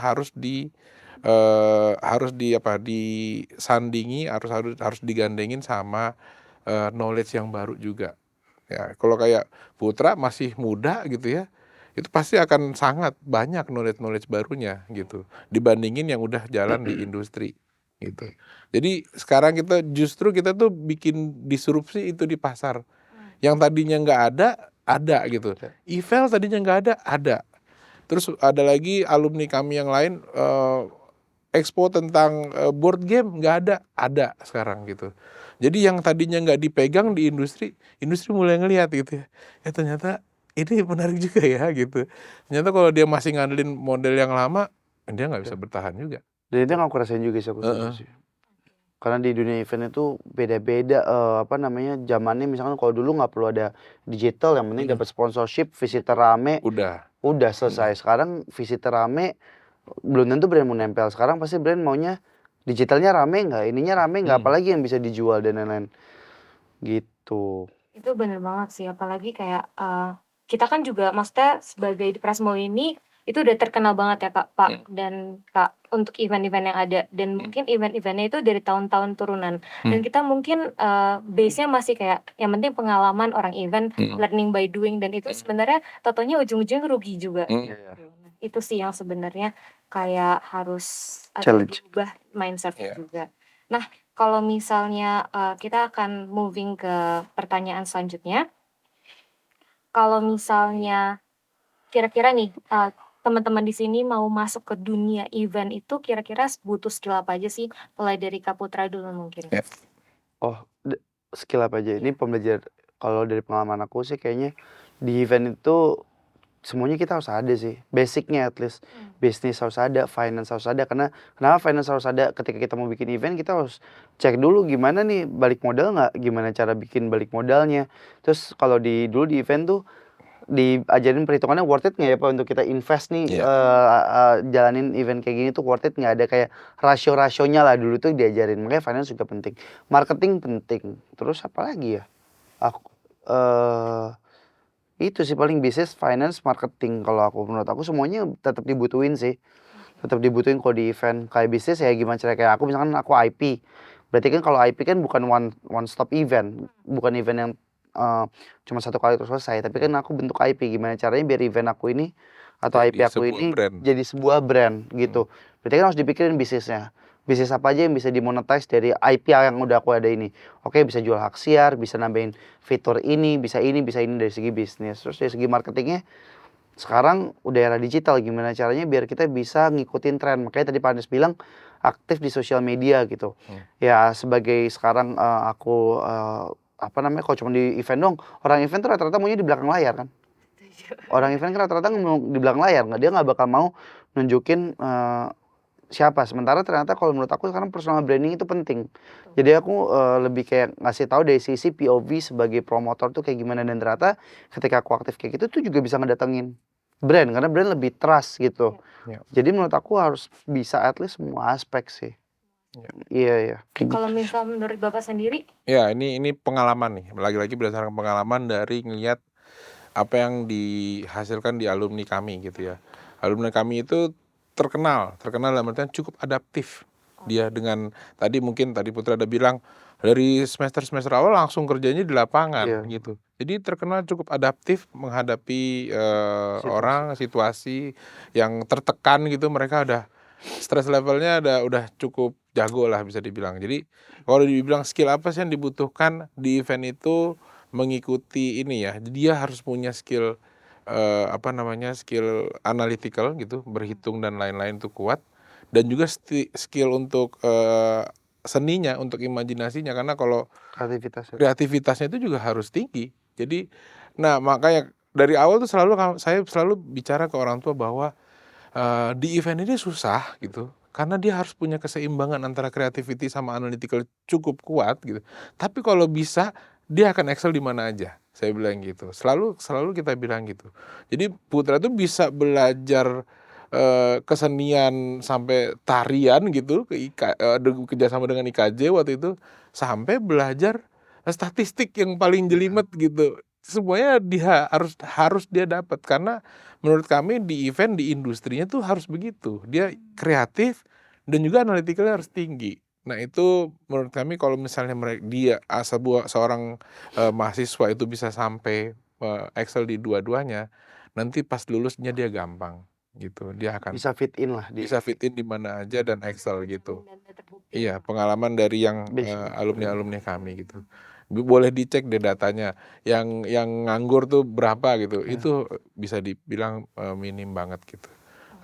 [SPEAKER 1] disandingi, harus digandengin sama, knowledge yang baru juga. Ya, kalau kayak Putra masih muda gitu ya, itu pasti akan sangat banyak knowledge-knowledge barunya gitu, dibandingin yang udah jalan di industri, gitu. Jadi sekarang kita tuh bikin disrupsi itu di pasar. Yang tadinya nggak ada gitu.
[SPEAKER 2] Oke.
[SPEAKER 1] Eval tadinya nggak ada. Terus ada lagi alumni kami yang lain, expo tentang, board game nggak ada sekarang gitu. Jadi yang tadinya nggak dipegang di industri mulai ngelihat gitu ya, ternyata ini menarik juga ya gitu. Ternyata kalau dia masih ngandelin model yang lama, dia nggak bisa
[SPEAKER 2] Oke.
[SPEAKER 1] bertahan juga.
[SPEAKER 2] Dan itu yang aku rasain juga sih, aku setuju
[SPEAKER 1] Heeh,
[SPEAKER 2] sih. Karena di dunia event itu beda-beda, apa namanya, zamannya misalkan kalau dulu nggak perlu ada digital, yang penting
[SPEAKER 1] mhm,
[SPEAKER 2] dapat sponsorship, visitor rame,
[SPEAKER 1] udah,
[SPEAKER 2] udah
[SPEAKER 1] mhm,
[SPEAKER 2] selesai. Sekarang visitor rame, belum tentu brand mau nempel. Sekarang pasti brand maunya digitalnya rame nggak, ininya rame nggak,
[SPEAKER 1] mhm,
[SPEAKER 2] apalagi yang bisa dijual dan lain-lain, gitu.
[SPEAKER 3] Itu bener banget sih, apalagi kayak, kita kan juga maksudnya sebagai di Pressmall ini, itu udah terkenal banget ya Pak
[SPEAKER 1] mhm,
[SPEAKER 3] dan Kak, untuk event-event yang ada dan
[SPEAKER 1] mhm,
[SPEAKER 3] mungkin event-event-nya itu dari tahun-tahun turunan dan
[SPEAKER 1] mhm,
[SPEAKER 3] kita mungkin, base-nya masih kayak yang penting pengalaman orang event,
[SPEAKER 1] mhm,
[SPEAKER 3] learning by doing dan itu
[SPEAKER 1] mhm,
[SPEAKER 3] sebenarnya tau-taunya ujung-ujungnya rugi juga
[SPEAKER 1] mhm,
[SPEAKER 2] Iya, iya.
[SPEAKER 3] gitu. Nah, itu sih yang sebenarnya kayak harus ada
[SPEAKER 2] Challenge.
[SPEAKER 3] diubah mindset-nya
[SPEAKER 1] iya,
[SPEAKER 3] juga. Nah, kalau misalnya, kita akan moving ke pertanyaan selanjutnya. Kalau misalnya kira-kira nih, teman-teman di sini mau masuk ke dunia event itu kira-kira butuh skill apa aja sih? Mulai dari Kak Putra dulu mungkin.
[SPEAKER 1] iya,
[SPEAKER 2] Oh, skill apa aja? Ini
[SPEAKER 3] Iya.
[SPEAKER 2] kalau dari pengalaman aku sih kayaknya di event itu semuanya kita harus ada sih, basic-nya at least.
[SPEAKER 3] Mmm.
[SPEAKER 2] Bisnis harus ada, finance harus ada, karena kenapa finance harus ada, ketika kita mau bikin event kita harus cek dulu gimana nih balik modal nggak, gimana cara bikin balik modalnya. Terus kalau dulu di event tuh diajarin perhitungannya worth it nggak ya Pak untuk kita invest nih,
[SPEAKER 1] iya,
[SPEAKER 2] jalanin event kayak gini tuh worth it nggak, ada kayak rasio-rasionya lah dulu tuh diajarin, makanya finance juga penting. Marketing penting, terus apa lagi ya? Aku, itu sih paling bisnis, finance, marketing kalau menurut aku semuanya tetap dibutuhin sih,
[SPEAKER 3] Oke.
[SPEAKER 2] tetap dibutuhin kalau di event. Kayak bisnis ya gimana caranya, kayak aku misalkan aku IP, berarti kan kalau IP kan bukan one stop event, bukan event yang, cuma satu kali terus selesai, tapi kan aku bentuk IP, gimana caranya biar event aku ini atau IP
[SPEAKER 1] jadi
[SPEAKER 2] aku
[SPEAKER 1] sebuah
[SPEAKER 2] ini
[SPEAKER 1] brand,
[SPEAKER 2] jadi sebuah brand
[SPEAKER 1] mhm,
[SPEAKER 2] gitu. Berarti kan harus dipikirin bisnisnya, bisnis apa aja yang bisa di-monetize dari IP yang udah aku ada ini. Oke, bisa jual hak siar, bisa nambahin fitur ini, bisa ini dari segi bisnis. Terus dari segi marketingnya, sekarang udah era digital, gimana caranya biar kita bisa ngikutin tren. Makanya tadi Pak Anies bilang aktif di sosial media gitu.
[SPEAKER 1] mhm,
[SPEAKER 2] Ya sebagai sekarang, aku, apa namanya, kalau cuma di event dong, orang event tuh rata-rata maunya di belakang layar kan.
[SPEAKER 3] Setuju.
[SPEAKER 2] Orang event kan rata-rata mau di belakang layar, dia nggak bakal mau nunjukin, siapa. Sementara ternyata kalau menurut aku sekarang personal branding itu penting.
[SPEAKER 3] Betul.
[SPEAKER 2] Jadi aku, lebih kayak ngasih tahu dari sisi POV sebagai promotor tuh kayak gimana, dan ternyata ketika aku aktif kayak gitu tuh juga bisa ngedatengin brand, karena brand lebih trust gitu.
[SPEAKER 3] Iya.
[SPEAKER 1] iya,
[SPEAKER 2] Jadi menurut aku harus bisa at least semua aspek sih.
[SPEAKER 1] iya.
[SPEAKER 2] Iya, iya, kayak
[SPEAKER 3] Kalau
[SPEAKER 2] gitu sih.
[SPEAKER 3] misal menurut Bapak sendiri?
[SPEAKER 1] Ya, ini pengalaman nih, lagi-lagi berdasarkan pengalaman dari ngelihat apa yang dihasilkan di alumni kami gitu ya. Alumni kami itu terkenal dalam artian cukup adaptif. Dia dengan tadi Putra ada bilang dari semester-semester awal langsung kerjanya di lapangan
[SPEAKER 2] Iya,
[SPEAKER 1] gitu. Jadi terkenal cukup adaptif menghadapi,
[SPEAKER 2] situasi.
[SPEAKER 1] orang, situasi yang tertekan gitu, mereka stress levelnya udah cukup jago lah bisa dibilang. Jadi kalau dibilang skill apa sih yang dibutuhkan di event itu, mengikuti ini ya, dia harus punya skill, skill analytical gitu, berhitung dan lain-lain itu kuat, dan juga skill untuk, seninya, untuk imajinasinya, karena kalau
[SPEAKER 2] Kreativitas ya.
[SPEAKER 1] kreativitasnya itu juga harus tinggi. Jadi nah makanya dari awal tuh saya selalu bicara ke orang tua bahwa di event ini susah gitu, karena dia harus punya keseimbangan antara creativity sama analytical cukup kuat gitu. Tapi kalau bisa, dia akan excel di mana aja, saya bilang gitu. Selalu selalu kita bilang gitu. Jadi Putra tuh bisa belajar, kesenian sampai tarian gitu, kerjasama dengan IKJ waktu itu, sampai belajar, statistik yang paling jelimet gitu. semuanya dia harus dia dapat, karena menurut kami di event, di industrinya tuh harus begitu. Dia kreatif dan juga analitikalnya harus tinggi. Nah itu menurut kami kalau misalnya dia seorang, mahasiswa itu bisa sampai, excel di dua-duanya, nanti pas lulusnya dia gampang gitu. Dia akan
[SPEAKER 2] Bisa fit in lah di
[SPEAKER 1] bisa fit in di mana aja dan excel gitu.
[SPEAKER 3] Dan terbukti
[SPEAKER 1] Iya,
[SPEAKER 3] ya, Pak.
[SPEAKER 1] pengalaman dari yang,
[SPEAKER 2] basic.
[SPEAKER 1] alumni-alumni kami gitu. Boleh dicek deh datanya, yang nganggur tuh berapa gitu,
[SPEAKER 2] Ya.
[SPEAKER 1] itu bisa dibilang, minim banget gitu.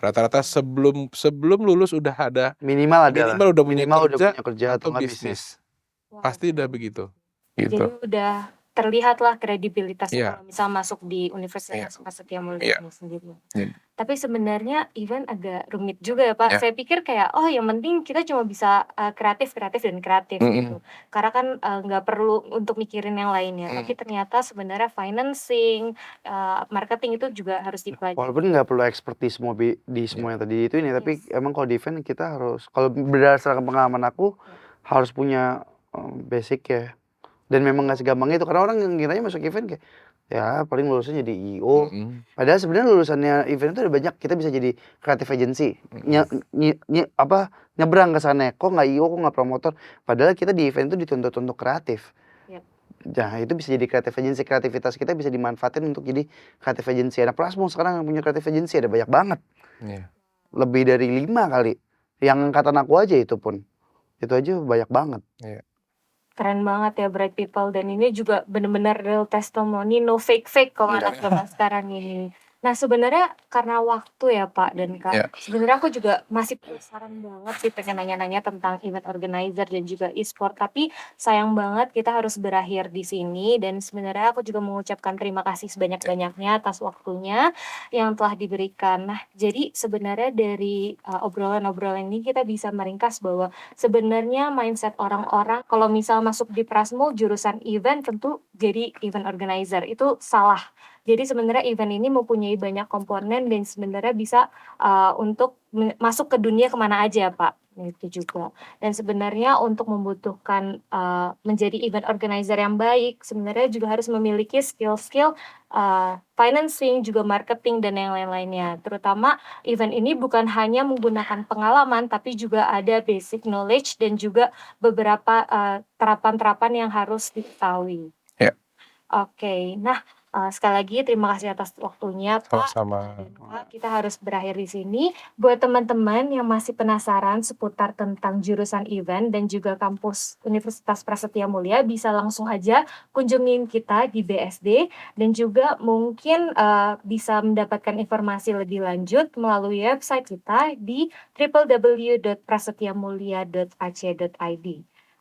[SPEAKER 1] Rata-rata sebelum sebelum lulus udah ada,
[SPEAKER 2] Minimal ada lah,
[SPEAKER 1] minimal udah punya
[SPEAKER 2] minimal udah
[SPEAKER 1] kerja
[SPEAKER 2] punya kerja atau
[SPEAKER 1] atau
[SPEAKER 2] nggak bisnis.
[SPEAKER 1] bisnis,
[SPEAKER 3] Wow,
[SPEAKER 1] pasti udah
[SPEAKER 3] keren
[SPEAKER 1] begitu,
[SPEAKER 3] sih. Jadi
[SPEAKER 1] gitu.
[SPEAKER 3] udah terlihat lah kredibilitasnya
[SPEAKER 1] Iya
[SPEAKER 3] kalau misal masuk di
[SPEAKER 1] iya
[SPEAKER 3] Universitas Prasetya Mulia
[SPEAKER 1] iya,
[SPEAKER 3] ini sendiri.
[SPEAKER 1] jad
[SPEAKER 3] Tapi sebenarnya event agak rumit juga ya, Pak.
[SPEAKER 1] iya,
[SPEAKER 3] Saya pikir kayak, oh yang penting kita cuma bisa, kreatif kreatif dan kreatif
[SPEAKER 1] mhm
[SPEAKER 3] gitu. Karena kan, nggak perlu untuk mikirin yang lainnya, tapi
[SPEAKER 1] mhm,
[SPEAKER 3] ternyata sebenarnya financing, marketing itu juga harus dipelajari.
[SPEAKER 2] Walaupun nggak perlu expertise di
[SPEAKER 1] iya,
[SPEAKER 2] semua yang tadi itu ini, tapi
[SPEAKER 3] Yes.
[SPEAKER 2] emang kalau di event kita harus kalau berdasarkan pengalaman aku,
[SPEAKER 3] Ya.
[SPEAKER 2] harus punya, basic ya. Dan memang nggak segampang itu, karena orang ngiranya masuk event kayak, ya paling lulusnya jadi IO.
[SPEAKER 1] mhm
[SPEAKER 2] Padahal sebenarnya lulusannya event itu ada banyak, kita bisa jadi creative agency, nye
[SPEAKER 1] mhm,
[SPEAKER 2] nye nye apa, nyebrang ke sana, kok nggak IO, kok nggak promotor, padahal kita di event itu dituntut untuk kreatif.
[SPEAKER 3] Yap.
[SPEAKER 2] Nah itu bisa jadi creative agency, kreativitas kita bisa dimanfaatin untuk jadi creative agency. Anak Prasmul sekarang yang punya creative agency ada banyak banget,
[SPEAKER 1] iya
[SPEAKER 2] lebih dari 5 kali, yang angkatan aku aja itu pun, itu aja banyak banget.
[SPEAKER 1] iya
[SPEAKER 3] Keren banget ya Bright People, dan ini juga bener-bener real testimony, no fake-fake kalau anak
[SPEAKER 2] Enggak.
[SPEAKER 3] zaman sekarang ini. Nah sebenarnya karena waktu ya Pak dan Kak,
[SPEAKER 1] iya
[SPEAKER 3] sebenarnya aku juga masih penasaran banget sih pengen nanya-nanya tentang event organizer dan juga e-sport, tapi sayang banget kita harus berakhir di sini, dan sebenarnya aku juga mengucapkan terima kasih sebanyak-banyaknya atas waktunya yang telah diberikan. Nah jadi sebenarnya dari obrolan-obrolan ini kita bisa meringkas bahwa sebenarnya mindset orang-orang kalau misal masuk di Prasmul jurusan event tentu jadi event organizer, itu salah. Jadi sebenarnya event ini mempunyai banyak komponen dan sebenarnya bisa, untuk masuk ke dunia kemana aja, Pak, itu juga. Dan sebenarnya untuk membutuhkan, menjadi event organizer yang baik, sebenarnya juga harus memiliki skill-skill, financing, juga marketing dan yang lain-lainnya. Terutama event ini bukan hanya menggunakan pengalaman, tapi juga ada basic knowledge dan juga beberapa, terapan-terapan yang harus diketahui.
[SPEAKER 1] iya,
[SPEAKER 3] Oke. Nah, sekali lagi terima kasih atas waktunya, Pak
[SPEAKER 1] sama-sama.
[SPEAKER 3] dan Kak. Kita harus berakhir di sini. Buat teman-teman yang masih penasaran seputar tentang jurusan event dan juga kampus Universitas Prasetya Mulia, bisa langsung aja kunjungin kita di BSD dan juga mungkin, bisa mendapatkan informasi lebih lanjut melalui website kita di www.prasetyamulia.ac.id.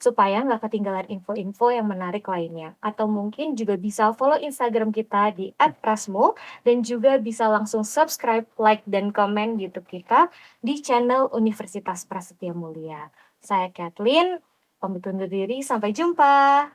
[SPEAKER 3] Supaya nggak ketinggalan info-info yang menarik lainnya. Atau mungkin juga bisa follow Instagram kita di @prasmo dan juga bisa langsung subscribe, like, dan komen YouTube kita di channel Universitas Prasetya Mulia. Saya Kathleen, pamit undur diri, sampai jumpa.